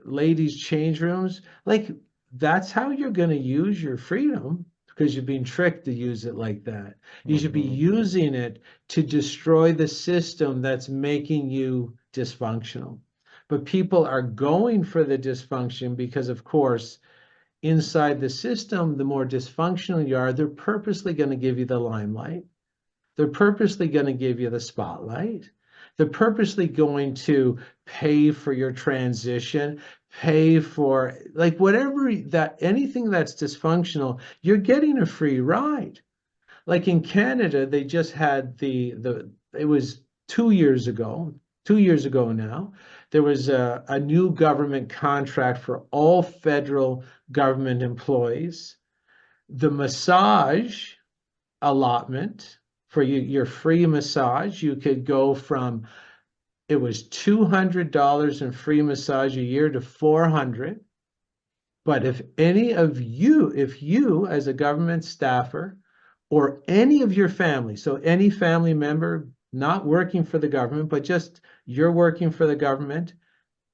ladies' change rooms. Like, that's how you're going to use your freedom because you've been tricked to use it like that. You should be Hmm. using it to destroy the system that's making you dysfunctional. But people are going for the dysfunction because, of course, inside the system, the more dysfunctional you are, they're purposely going to give you the limelight. They're purposely going to give you the spotlight. They're purposely going to pay for your transition, pay for, like, whatever that, anything that's dysfunctional, you're getting a free ride. Like in Canada, they just had it was 2 years ago, 2 years ago now, there was a new government contract for all federal government employees. The massage allotment for your free massage, you could go from, it was $200 in free massage a year to 400. But if you as a government staffer or any of your family, so any family member not working for the government, but just you're working for the government,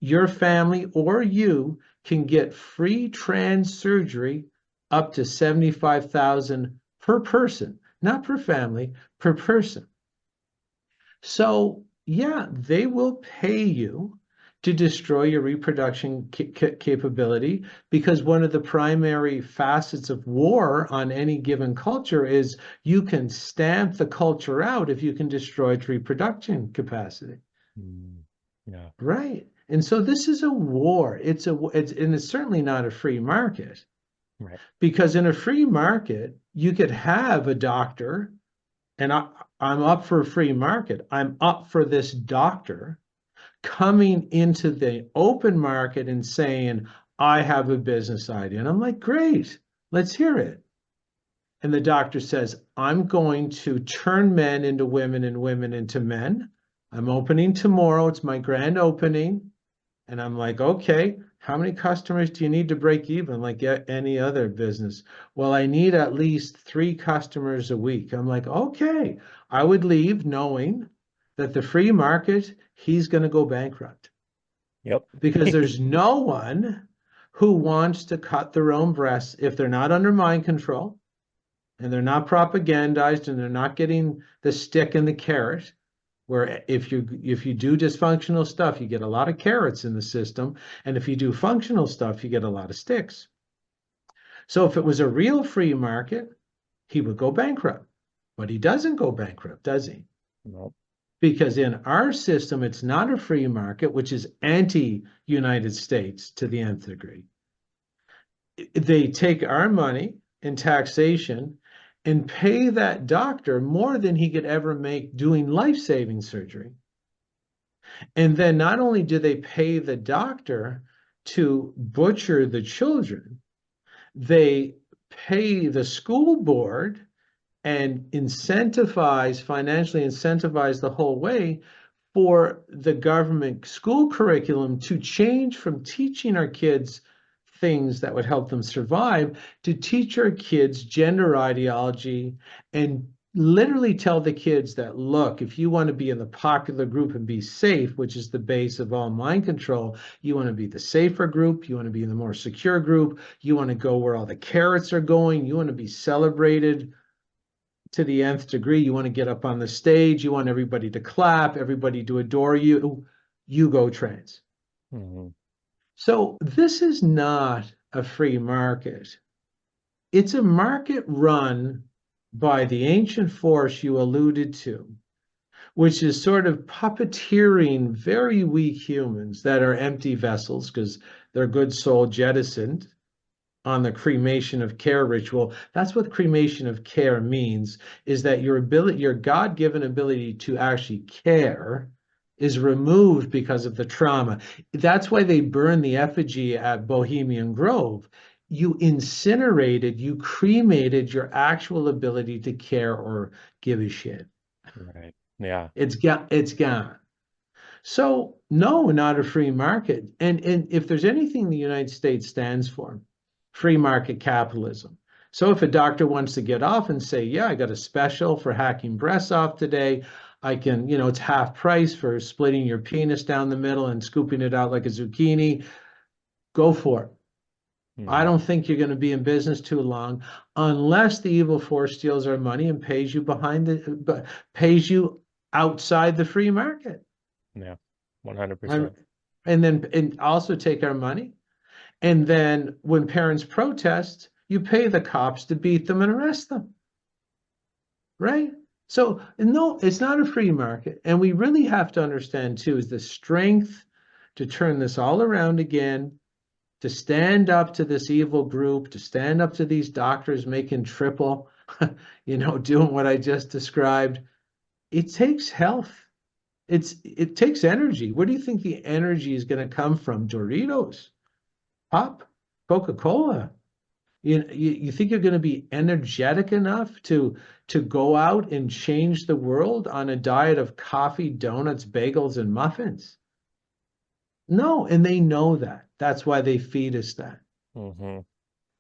your family or you can get free trans surgery up to 75,000 per person, not per family, per person. So, yeah, they will pay you to destroy your reproduction capability, because one of the primary facets of war on any given culture is you can stamp the culture out if you can destroy its reproduction capacity. Mm. Yeah. Right. And so this is a war. And it's certainly not a free market, Right. because in a free market, you could have a doctor, and I'm up for a free market. I'm up for this doctor coming into the open market and saying, I have a business idea. And I'm like, great, let's hear it. And the doctor says, I'm going to turn men into women and women into men. I'm opening tomorrow. It's my grand opening. And I'm like, okay, how many customers do you need to break even like any other business? Well, I need at least 3 customers a week. I'm like, okay, I would leave knowing that the free market, he's going to go bankrupt, Yep. because there's no one who wants to cut their own breasts if they're not under mind control and they're not propagandized and they're not getting the stick and the carrot. where if you do dysfunctional stuff, you get a lot of carrots in the system, and if you do functional stuff, you get a lot of sticks. So if it was a real free market, he would go bankrupt. But he doesn't go bankrupt, does he? Nope. Because in our system, it's not a free market, which is anti-United States to the nth degree. They take our money in taxation and pay that doctor more than he could ever make doing life-saving surgery. And then not only do they pay the doctor to butcher the children, they pay the school board and financially incentivize the whole way for the government school curriculum to change from teaching our kids things that would help them survive to teach our kids gender ideology and literally tell the kids that, look, if you want to be in the popular group and be safe, which is the base of all mind control, you want to be the safer group, you want to be in the more secure group, you want to go where all the carrots are going, you want to be celebrated to the nth degree, you want to get up on the stage, you want everybody to clap, everybody to adore you, you go trans. Mm-hmm. So this is not a free market. It's a market run by the ancient force you alluded to, which is sort of puppeteering very weak humans that are empty vessels because their good soul jettisoned on the cremation of care ritual. That's what cremation of care means, is that your God-given ability to actually care is removed because of the trauma. That's why they burn the effigy at Bohemian Grove. You incinerated, you cremated your actual ability to care or give a shit. Right. Yeah. It's gone. So no, not a free market. And if there's anything the United States stands for, free market capitalism. So if a doctor wants to get off and say, yeah, I got a special for hacking breasts off today, I can, it's half price for splitting your penis down the middle and scooping it out like a zucchini, go for it. I don't think you're going to be in business too long unless the evil force steals our money and pays you outside the free market. Yeah, 100%. And also take our money. And then when parents protest, you pay the cops to beat them and arrest them. Right? So no, it's not a free market. And we really have to understand too, is the strength to turn this all around again, to stand up to this evil group, to stand up to these doctors making triple, doing what I just described. It takes health. It takes energy. Where do you think the energy is going to come from? Doritos, pop, Coca-Cola. You think you're going to be energetic enough to go out and change the world on a diet of coffee, donuts, bagels, and muffins? No, and they know that. That's why they feed us that. Mm-hmm.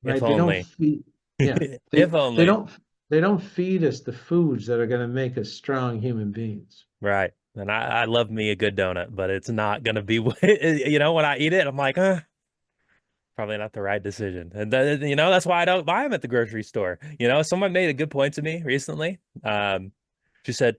Right? If They don't only. feed. Yeah. If only. They don't feed us the foods that are going to make us strong human beings. Right. And I love me a good donut, but it's not going to be, when I eat it, I'm like, probably not the right decision. And that's why I don't buy them at the grocery store. Someone made a good point to me recently. She said,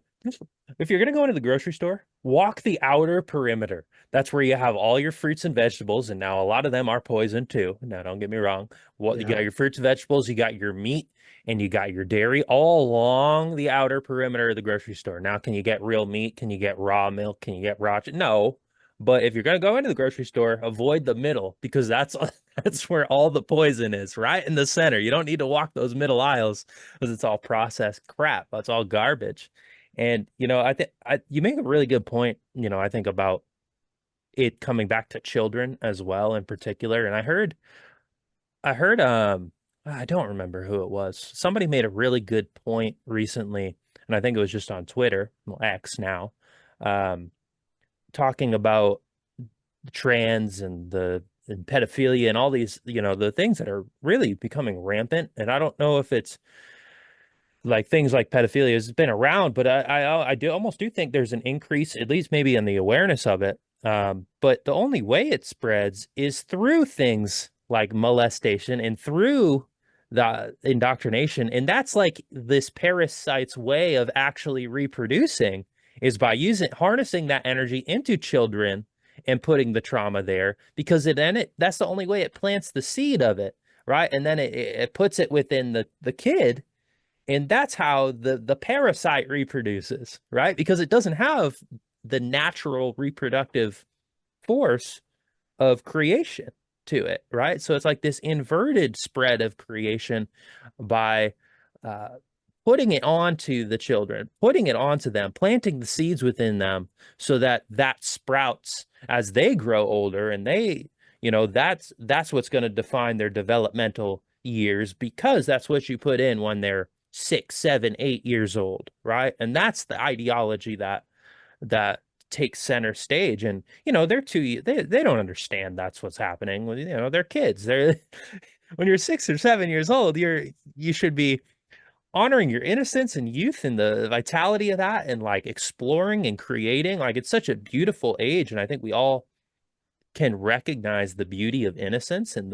if you're going to go into the grocery store, walk the outer perimeter. That's where you have all your fruits and vegetables. And now a lot of them are poisoned too. Now, don't get me wrong. You got your fruits and vegetables, you got your meat, and you got your dairy all along the outer perimeter of the grocery store. Now, can you get real meat? Can you get raw milk? Can you get raw? No. But if you're going to go into the grocery store, avoid the middle because that's where all the poison is, right in the center. You don't need to walk those middle aisles because it's all processed crap. That's all garbage. And, I think you make a really good point, I think about it coming back to children as well in particular. And I heard, I don't remember who it was. Somebody made a really good point recently, and I think it was just on Twitter, well, X now, talking about trans and pedophilia and all these, the things that are really becoming rampant. And I don't know if it's like things like pedophilia has been around, but I almost do think there's an increase, at least maybe in the awareness of it. But the only way it spreads is through things like molestation and through the indoctrination. And that's like this parasite's way of actually reproducing is by harnessing that energy into children and putting the trauma there, because that's the only way it plants the seed of it, right? And then it puts it within the kid, and that's how the parasite reproduces, right? Because it doesn't have the natural reproductive force of creation to it, right? So it's like this inverted spread of creation by uh, putting it onto the children, putting it onto them, planting the seeds within them, so that that sprouts as they grow older, and that's what's going to define their developmental years, because that's what you put in when they're 6, 7, 8 years old, right? And that's the ideology that takes center stage. And they don't understand that's what's happening. They're kids. They're when you're 6 or 7 years old, you should be honoring your innocence and youth and the vitality of that, and like exploring and creating. Like, it's such a beautiful age, and I think we all can recognize the beauty of innocence, and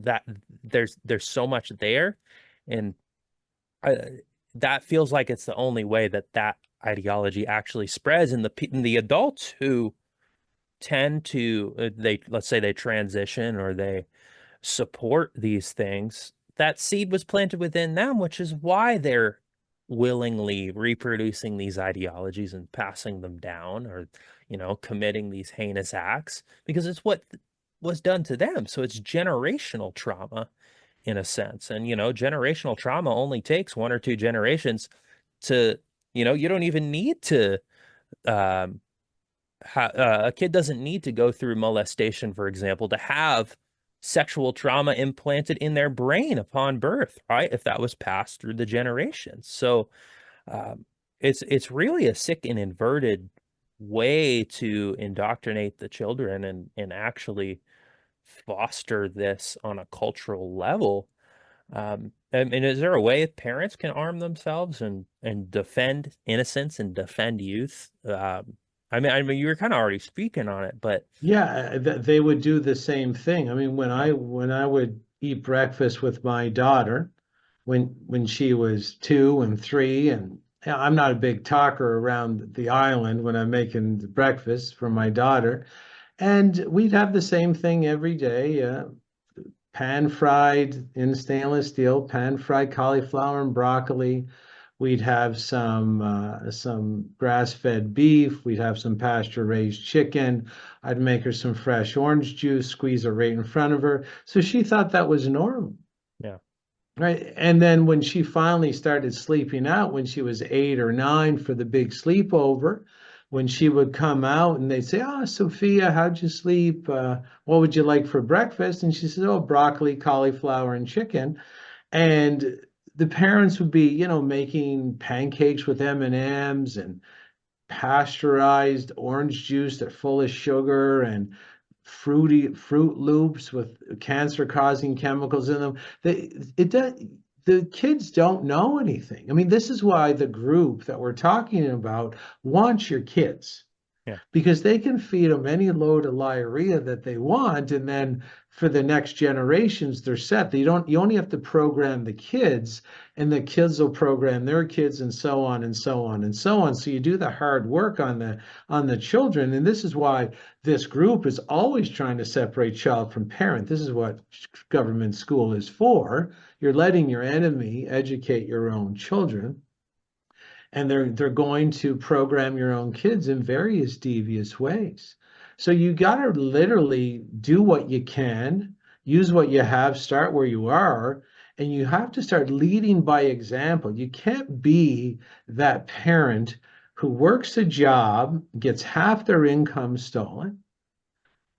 that there's so much there. And that feels like it's the only way that ideology actually spreads. And the adults who tend to let's say they transition or they support these things, that seed was planted within them, which is why they're willingly reproducing these ideologies and passing them down, or committing these heinous acts, because it's what was done to them. So it's generational trauma in a sense. And generational trauma only takes 1 or 2 generations to, you don't even need to um a kid doesn't need to go through molestation, for example, to have sexual trauma implanted in their brain upon birth, right? If that was passed through the generations. So it's really a sick and inverted way to indoctrinate the children, and actually foster this on a cultural level. And is there a way parents can arm themselves and defend innocence and defend youth? I mean, you were kind of already speaking on it, but Yeah, they would do the same thing. I mean, when I would eat breakfast with my daughter, when she was 2 and 3, and yeah, I'm not a big talker around the island when I'm making the breakfast for my daughter, and we'd have the same thing every day. Pan fried in stainless steel, pan fried cauliflower and broccoli. We'd have some grass-fed beef. We'd have some pasture-raised chicken. I'd make her some fresh orange juice, squeeze it right in front of her. So she thought that was normal. yeah. Right. And then when she finally started sleeping out, when she was 8 or 9 for the big sleepover, when she would come out and they'd say, "Oh, Sophia, how'd you sleep? What would you like for breakfast?" And she says, "Oh, broccoli, cauliflower, and chicken." And the parents would be, making pancakes with M&Ms and pasteurized orange juice that's full of sugar and Fruit Loops with cancer-causing chemicals in them. The kids don't know anything. I mean, this is why the group that we're talking about wants your kids, Yeah. because they can feed them any load of diarrhea that they want, and then for the next generations they're set. You only have to program the kids, and the kids will program their kids, and so on and so on and so on. So you do the hard work on the children. And this is why this group is always trying to separate child from parent. This is what government school is for. You're letting your enemy educate your own children, and they're going to program your own kids in various devious ways. So you got to literally do what you can, use what you have, start where you are, and you have to start leading by example. You can't be that parent who works a job, gets half their income stolen,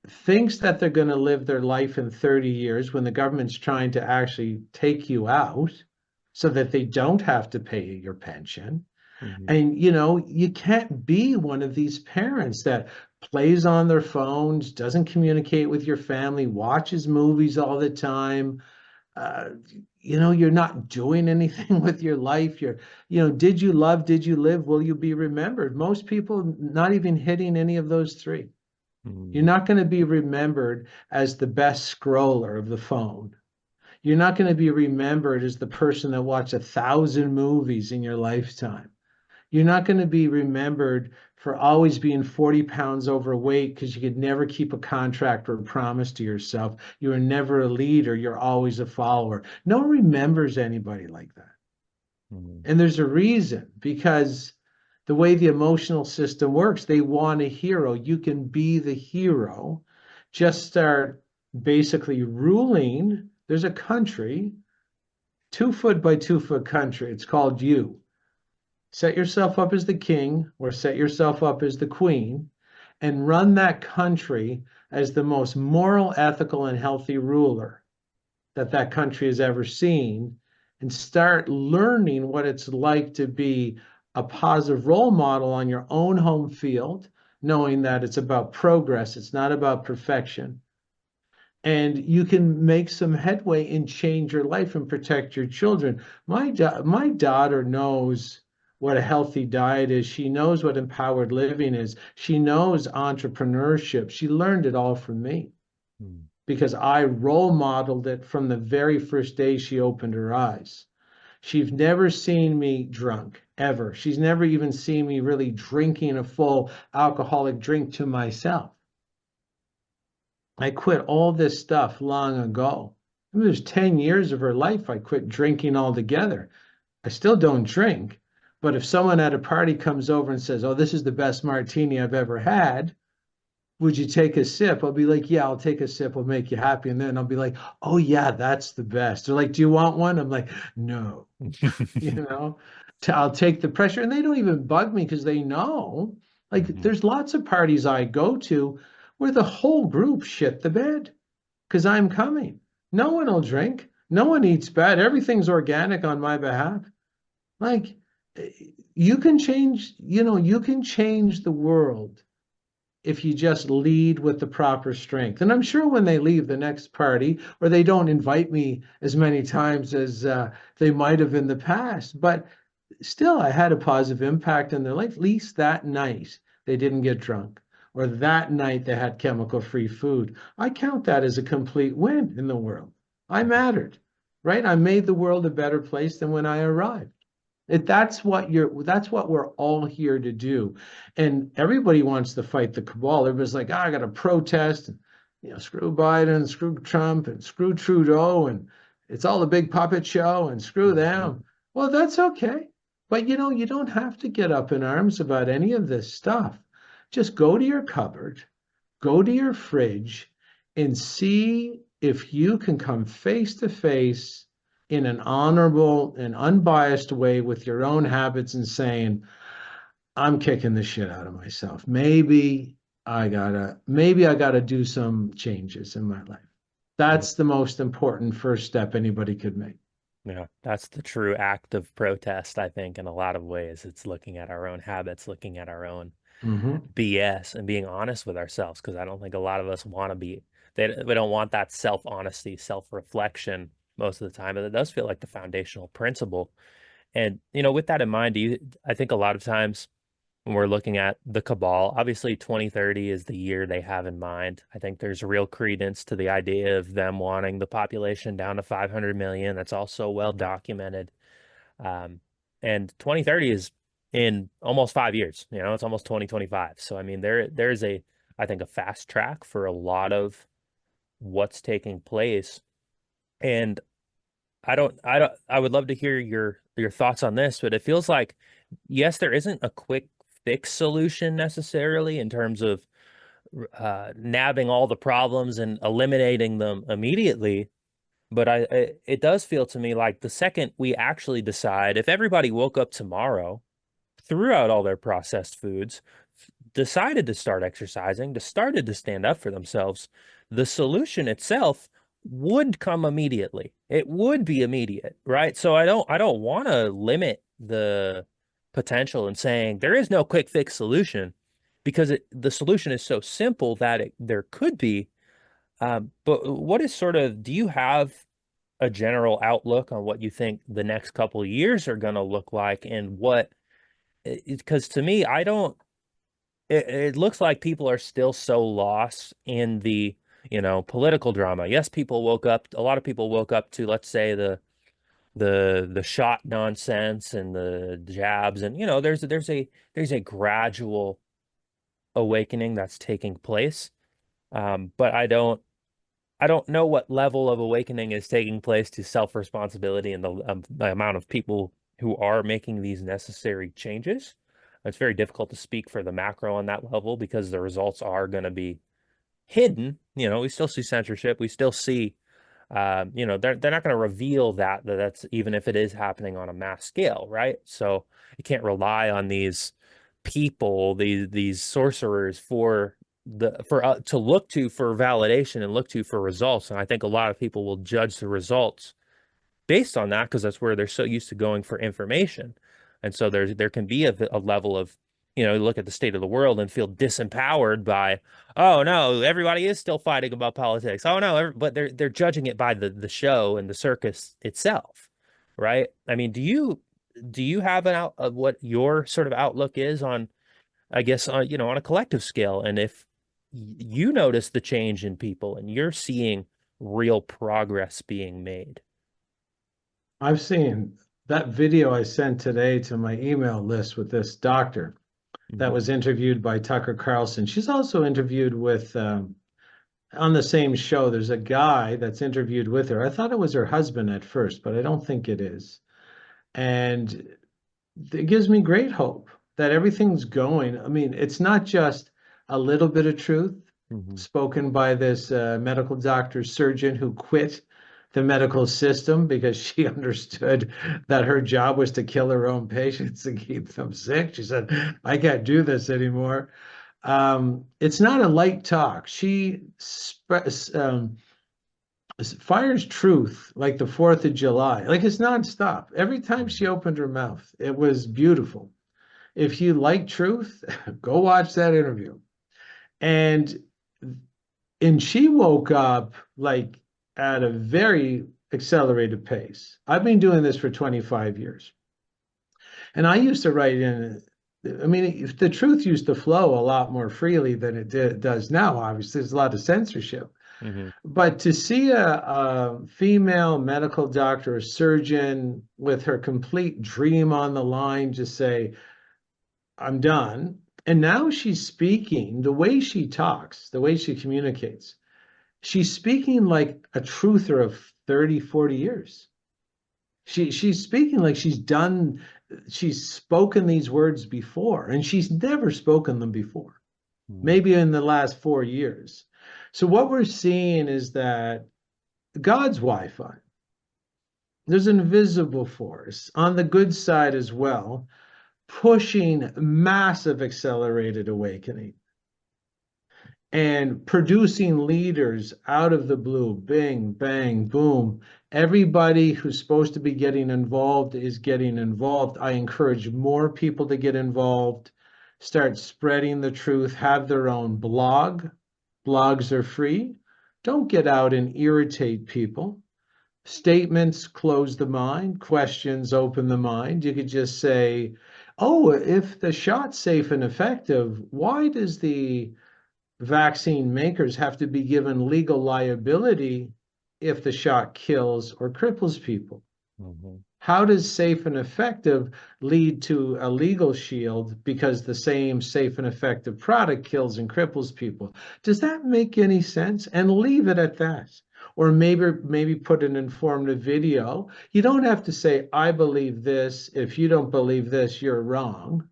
thinks that they're going to live their life in 30 years when the government's trying to actually take you out so that they don't have to pay your pension. Mhm. And you can't be one of these parents that plays on their phones, doesn't communicate with your family, watches movies all the time. Uh, you're not doing anything with your life. Did you love, did you live, will you be remembered? Most people not even hitting any of those three. You're Mhm. not going to be remembered as the best scroller of the phone. You're not going to be remembered as the person that watched 1,000 movies in your lifetime. You're not going to be remembered for always being 40 pounds overweight because you could never keep a contract or a promise to yourself. You were never a leader. You're always a follower. No one remembers anybody like that. Mhm. And there's a reason, because the way the emotional system works, they want a hero. You can be the hero. Just start basically ruling. There's a country, 2 foot by 2 foot country. It's called you. Set yourself up as the king or set yourself up as the queen and run that country as the most moral, ethical, and healthy ruler that that country has ever seen, and start learning what it's like to be a positive role model on your own home field, knowing that it's about progress, it's not about perfection. And you can make some headway and change your life and protect your children. My daughter knows what a healthy diet is. She knows what empowered living is. She knows entrepreneurship. She learned it all from me Mhm. because I role modeled it from the very first day she opened her eyes. She's never seen me drunk, ever. She's never even seen me really drinking a full alcoholic drink to myself. I quit all this stuff long ago. It was 10 years of her life I quit drinking altogether. I still don't drink, but if someone at a party comes over and says, "Oh, this is the best martini I've ever had, would you take a sip?" I'll be like, "Yeah, I'll take a sip. I'll make you happy." And then I'll be like, "Oh, yeah, that's the best." They're like, "Do you want one?" I'm like, "No." You know, I'll take the pressure. And they don't even bug me because they know. Like, Mhm. there's lots of parties I go to where the whole group shit the bed because I'm coming. No one will drink. No one eats bad. Everything's organic on my behalf. Like, eh, you can change, you can change the world if you just lead with the proper strength. And I'm sure when they leave the next party, or they don't invite me as many times as they might have in the past, but still, I had a positive impact in their life. At least that night, they didn't get drunk, or that night they had chemical free food. I count that as a complete win in the world. I mattered, right? I made the world a better place than when I arrived. That's what we're all here to do. And everybody wants to fight the cabal. Everybody's like, I got to protest, and, screw Biden, screw Trump, and screw Trudeau, and it's all a big puppet show, and screw Mhm. them. Well, that's okay. But you don't have to get up in arms about any of this stuff. Just go to your cupboard, go to your fridge, and see if you can come face to face in an honorable and unbiased way with your own habits and saying, I'm kicking the shit out of myself. Maybe I gotta do some changes in my life. Yeah. That's the most important first step anybody could make. Yeah, that's the true act of protest, I think, in a lot of ways. It's looking at our own habits, looking at our own Hmm. BS and being honest with ourselves, because I don't think a lot of us want to be, we don't want that self-honesty, self-reflection most of the time, but it does feel like the foundational principle. And, with that in mind, I think a lot of times when we're looking at the cabal, obviously 2030 is the year they have in mind. I think there's real credence to the idea of them wanting the population down to 500 million. That's also well documented. Um, and 2030 is in almost 5 years. It's almost 2025. So I mean, there's I think a fast track for a lot of what's taking place. And I would love to hear your thoughts on this, but it feels like, yes, there isn't a quick fix solution necessarily in terms of nabbing all the problems and eliminating them immediately. But it does feel to me like the second we actually decide, if everybody woke up tomorrow, threw out all their processed foods, decided to start exercising, started to stand up for themselves, the solution itself would come immediately. It would be immediate, right? So I don't want to limit the potential in saying there is no quick fix solution, because the solution is so simple that there could be. But what is sort of, do you have a general outlook on what you think the next couple of years are going to look like, and what, because to me, I don't, it looks like people are still so lost in the political drama. Yes, a lot of people woke up to, let's say, the the shot nonsense and the jabs, and there's a gradual awakening that's taking place. But I don't know what level of awakening is taking place to self-responsibility and the amount of people who are making these necessary changes. It's very difficult to speak for the macro on that level because the results are going to be hidden. We still see censorship. We still see, they're not going to reveal that's even if it is happening on a mass scale, right? So you can't rely on these people, these sorcerers to look to for validation and look to for results. And I think a lot of people will judge the results based on that because that's where they're so used to going for information. And so there can be a level of, look at the state of the world and feel disempowered by, oh no, everybody is still fighting about politics. Oh no, but they're judging it by the show and the circus itself, right? I mean, do you have an out of what your sort of outlook is on, I guess, on a collective scale, and if you notice the change in people and you're seeing real progress being made? I've seen that video I sent today to my email list with this doctor that Hmm. was interviewed by Tucker Carlson. She's also interviewed with on the same show. There's a guy that's interviewed with her. I thought it was her husband at first, but I don't think it is. And it gives me great hope that everything's going. I mean, it's not just a little bit of truth Hmm. spoken by this medical doctor surgeon who quit the medical system because she understood that her job was to kill her own patients and keep them sick. She said, I can't do this anymore. It's not a light talk. She fires truth like the 4th of July. Like it's nonstop. Every time she opened her mouth, it was beautiful. If you like truth, go watch that interview. And she woke up like at a very accelerated pace. I've been doing this for 25 years. And I used to write in, I mean, the truth used to flow a lot more freely than does now. Obviously, there's a lot of censorship. Hmm. But to see a female medical doctor, a surgeon with her complete dream on the line, just say, I'm done. And now she's speaking, the way she talks, the way she communicates, she's speaking like a truther of 30, 40 years. She's speaking like she's spoken these words before, and she's never spoken them before, maybe in the last 4 years. So what we're seeing is that God's Wi-Fi, there's an invisible force on the good side as well, pushing massive accelerated awakening and producing leaders out of the blue. Bing, bang, boom. Everybody who's supposed to be getting involved is getting involved. I encourage more people to get involved, start spreading the truth, have their own blog. Blogs are free. Don't get out and irritate people. Statements close the mind, questions open the mind. You could just say, oh, if the shot's safe and effective, why does the vaccine makers have to be given legal liability if the shot kills or cripples people? Hmm. How does safe and effective lead to a legal shield because the same safe and effective product kills and cripples people? Does that make any sense? And leave it at that. Or maybe put an informative video. You don't have to say, I believe this. If you don't believe this, you're wrong.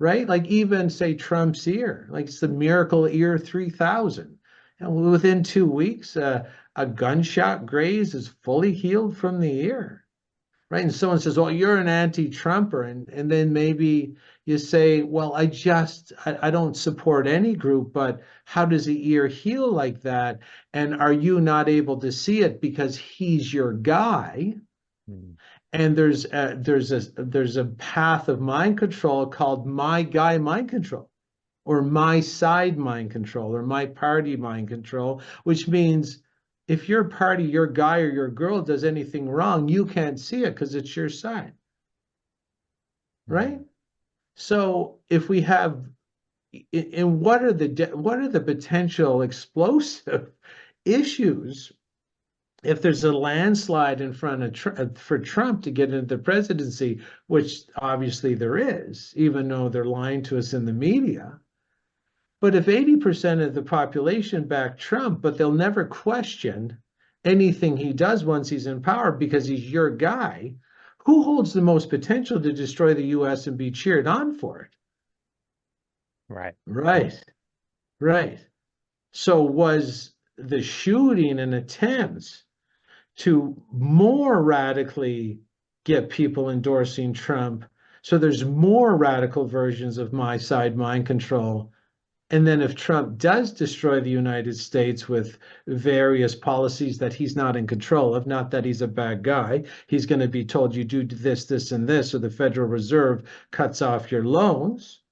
Right? Like even say Trump's ear, like it's the Miracle Ear 3000. And within 2 weeks, a gunshot graze is fully healed from the ear. Right. And someone says, well, you're an anti-Trumper. And then maybe you say, well, I don't support any group, but how does the ear heal like that? And are you not able to see it because he's your guy? And there's a path of mind control called my guy mind control, or my side mind control, or my party mind control, which means if your party, your guy or your girl does anything wrong, you can't see it because it's your side, right? So if we have, and what are the potential explosive issues if there's a landslide in front of for Trump to get into the presidency, which obviously there is, even though they're lying to us in the media. But if 80% of the population back Trump, but they'll never question anything he does once he's in power because he's your guy, who holds the most potential to destroy the US and be cheered on for it? Right. Right, right. So was the shooting an attempt to more radically get people endorsing Trump? So there's more radical versions of my side mind control. And then if Trump does destroy the United States with various policies that he's not in control of, not that he's a bad guy, he's going to be told you do this, this, and this, or the Federal Reserve cuts off your loans.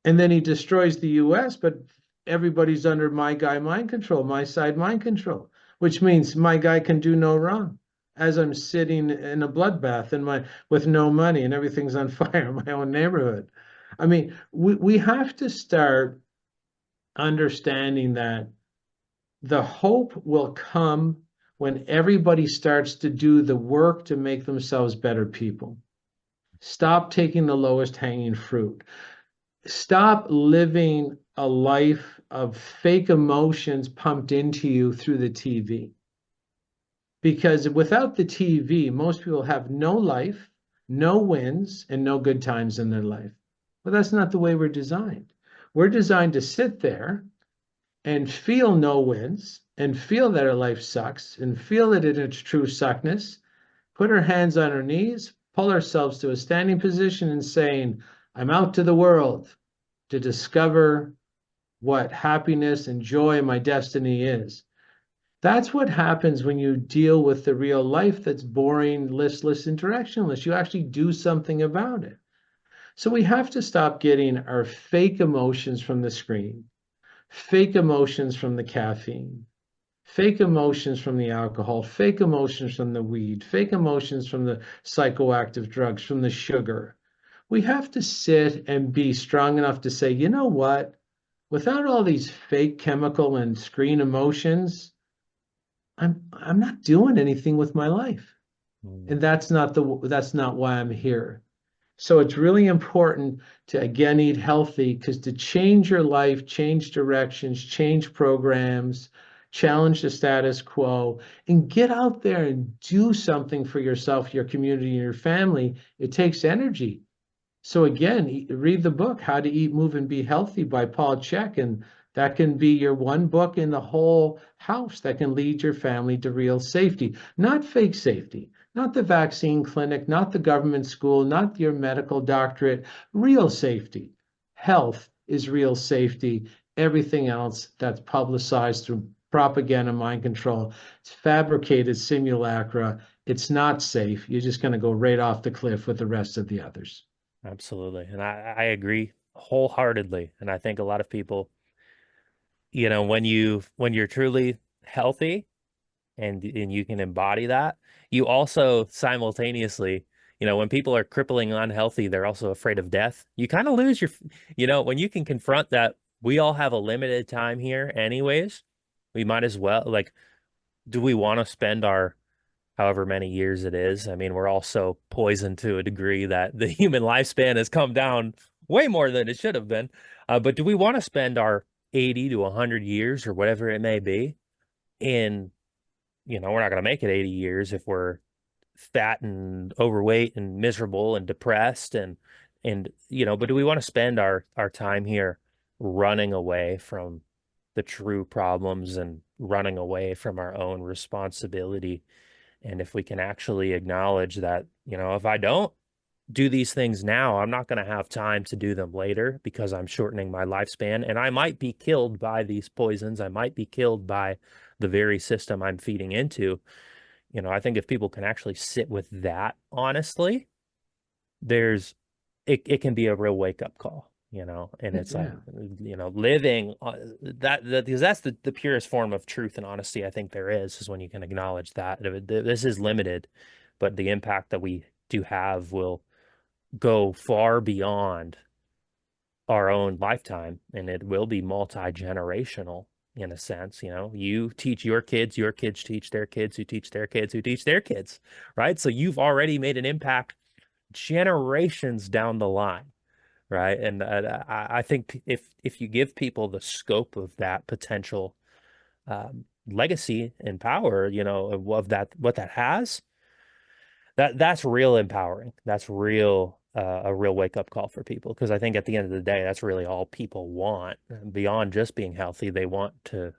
And then he destroys the US, but everybody's under my guy mind control, my side mind control, which means my guy can do no wrong. As I'm sitting in a bloodbath with no money and everything's on fire in my own neighborhood. I mean, we have to start understanding that the hope will come when everybody starts to do the work to make themselves better people. Stop taking the lowest hanging fruit. Stop living a life of fake emotions pumped into you through the TV. Because without the TV, most people have no life, no wins, and no good times in their life. But that's not the way we're designed. We're designed to sit there and feel no wins and feel that our life sucks and feel it in its true suckness, put our hands on our knees, pull ourselves to a standing position and saying, I'm out to the world to discover what happiness and joy in my destiny is. That's what happens when you deal with the real life that's boring, listless, and directionless. You actually do something about it. So we have to stop getting our fake emotions from the screen, fake emotions from the caffeine, fake emotions from the alcohol, fake emotions from the weed, fake emotions from the psychoactive drugs, from the sugar. We have to sit and be strong enough to say, you know what? Without all these fake chemical and screen emotions, I'm not doing anything with my life. Mm. And that's not why I'm here. So it's really important to again eat healthy, because to change your life, change directions, change programs, challenge the status quo, and get out there and do something for yourself, your community, and your family, it takes energy. So again, read the book, How to Eat, Move, and Be Healthy by Paul Chek, and that can be your one book in the whole house that can lead your family to real safety, not fake safety, not the vaccine clinic, not the government school, not your medical doctorate, real safety. Health is real safety. Everything else that's publicized through propaganda, mind control, it's fabricated simulacra. It's not safe. You're just going to go right off the cliff with the rest of the others. Absolutely. And I agree wholeheartedly. And I think a lot of people, when you're truly healthy and you can embody that, you also simultaneously, when people are crippling unhealthy, they're also afraid of death. You kind of lose when you can confront that we all have a limited time here anyways, we might as well, like, do we want to spend our however many years it is? I mean, we're also poisoned to a degree that the human lifespan has come down way more than it should have been. But do we want to spend our 80 to 100 years or whatever it may be in, we're not going to make it 80 years if we're fat and overweight and miserable and depressed but do we want to spend our time here running away from the true problems and running away from our own responsibility? And if we can actually acknowledge that, if I don't do these things now, I'm not going to have time to do them later because I'm shortening my lifespan and I might be killed by these poisons. I might be killed by the very system I'm feeding into. I think if people can actually sit with that honestly, there's it can be a real wake-up call, and it's like, Yeah. living that because that's the purest form of truth and honesty I think there is when you can acknowledge that this is limited, but the impact that we do have will go far beyond our own lifetime, and it will be multi-generational. in a sense. You teach your kids teach their kids, who teach their kids, who teach their kids, right? So you've already made an impact generations down the line, right? And I think if you give people the scope of that potential legacy and power, of that, what that has, that's real empowering. That's real a real wake up call for people, because I think at the end of the day, that's really all people want beyond just being healthy. They want to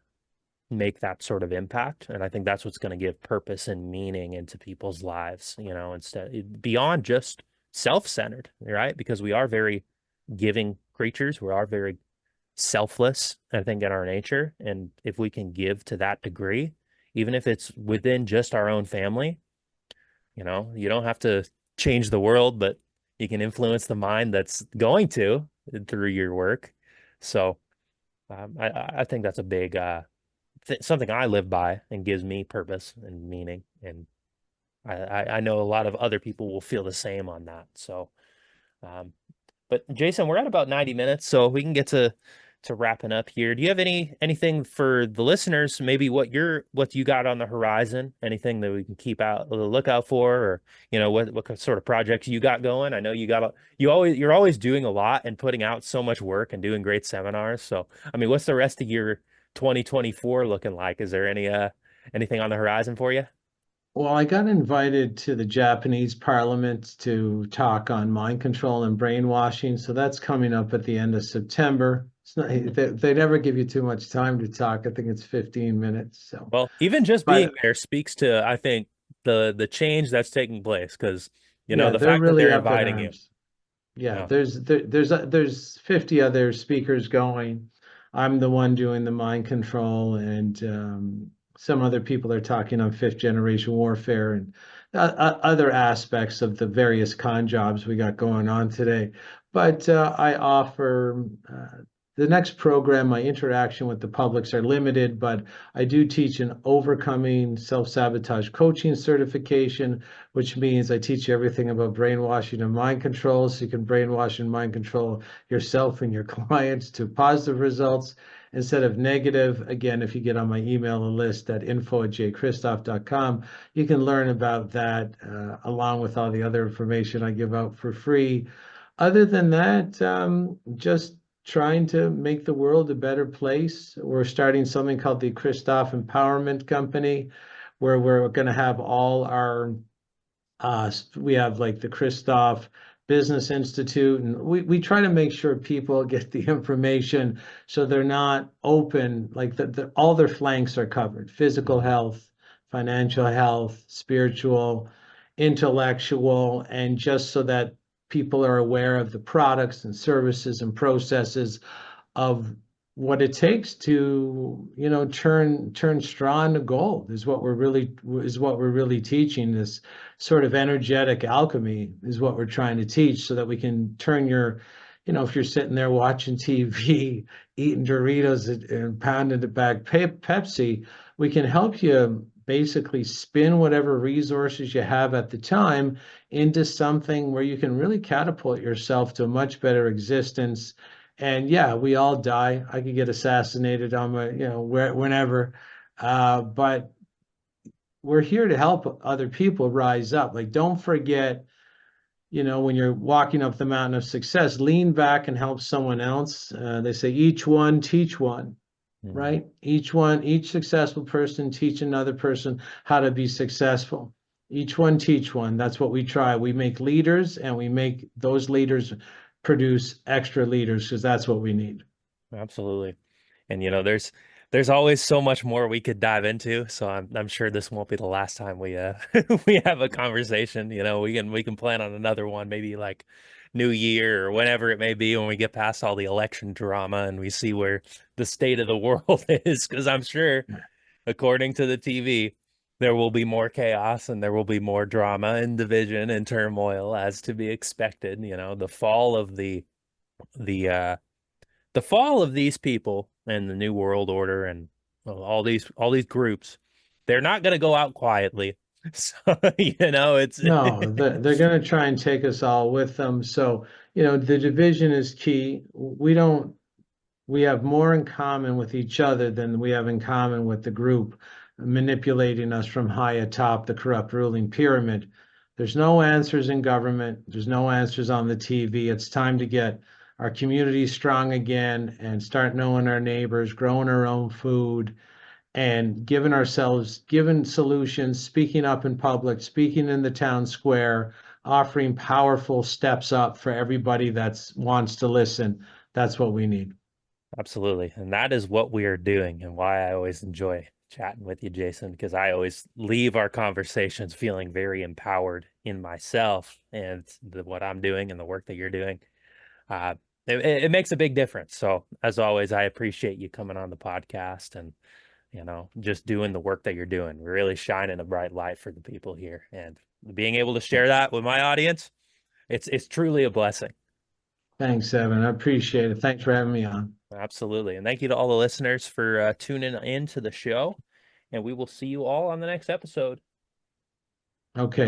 make that sort of impact, and I think that's what's going to give purpose and meaning into people's lives, instead beyond just self-centered, right? Because we are very giving creatures. We are very selfless, I think, in our nature. And if we can give to that degree, even if it's within just our own family, you don't have to change the world, but you can influence the mind that's going to through your work. So I think that's a big something I live by and gives me purpose and meaning. And I know a lot of other people will feel the same on that. So, um, but Jason, we're at about 90 minutes, so we can get to wrapping up here. Do you have anything for the listeners? Maybe what you got on the horizon? Anything that we can keep out the lookout for, or what sort of projects you got going? I know you're always doing a lot and putting out so much work and doing great seminars. So, I mean, what's the rest of your 2024 looking like? Is there anything on the horizon for you? Well, I got invited to the Japanese parliament to talk on mind control and brainwashing. So that's coming up at the end of September. It's not, they never give you too much time to talk. I think it's 15 minutes. So, Well, even just being but there speaks to, I think, the change that's taking place, because yeah, the they're fact that really they're up in inviting you. arms. Yeah, Yeah. there's 50 other speakers going. I'm the one doing the mind control, and some other people are talking on fifth generation warfare and other aspects of the various con jobs we got going on today. But I offer the next program. My interaction with the publics are limited, but I do teach an overcoming self-sabotage coaching certification, which means I teach you everything about brainwashing and mind control, so you can brainwash and mind control yourself and your clients to positive results instead of negative. Again, if you get on my email list at info@jchristoff.com, you can learn about that along with all the other information I give out for free. Other than that, just trying to make the world a better place. We're starting something called the Christoff Empowerment Company, where we're going to have all our we have like the Christoff Business Institute, and we try to make sure people get the information so they're not open, like all their flanks are covered: physical Mhm. health, financial health, spiritual, intellectual, and just so that people are aware of the products and services and processes of what it takes to turn straw into gold is what we're really teaching. This sort of energetic alchemy is what we're trying to teach, so that we can turn your, if you're sitting there watching TV, eating Doritos and pounding it back Pepsi, we can help you basically spin whatever resources you have at the time into something where you can really catapult yourself to a much better existence. And yeah, we all die. I could get assassinated on my, whenever. But we're here to help other people rise up. Like, don't forget, when you're walking up the mountain of success, lean back and help someone else. They say each one teach one, Mhm. right? Each successful person teach another person how to be successful. Each one teach one. That's what we try. We make leaders, and we make those leaders produce extra leaders, because that's what we need. Absolutely. And there's always so much more we could dive into. So I'm sure this won't be the last time we we have a conversation. We can plan on another one, maybe like New Year or whenever it may be, when we get past all the election drama and we see where the state of the world is. Because I'm sure, according to the TV, there will be more chaos and there will be more drama and division and turmoil, as to be expected. The the fall of these people and the new world order and, well, all these groups, they're not going to go out quietly. So, it's No, they're going to try and take us all with them. So, the division is key. We don't we have more in common with each other than we have in common with the group manipulating us from high atop the corrupt ruling pyramid. There's no answers in government. There's no answers on the TV. It's time to get our community strong again and start knowing our neighbors, growing our own food, and giving solutions, speaking up in public, speaking in the town square, offering powerful steps up for everybody that wants to listen. That's what we need. Absolutely. And that is what we are doing, and why I always enjoy chatting with you, Jason, because I always leave our conversations feeling very empowered in myself and what I'm doing and the work that you're doing. Uh, it makes a big difference. So, as always, I appreciate you coming on the podcast and, just doing the work that you're doing, really shining a bright light for the people here, and being able to share that with my audience. It's truly a blessing. Thanks, Evan. I appreciate it. Thanks for having me on. Absolutely. And thank you to all the listeners for tuning in to the show. And we will see you all on the next episode. Okay.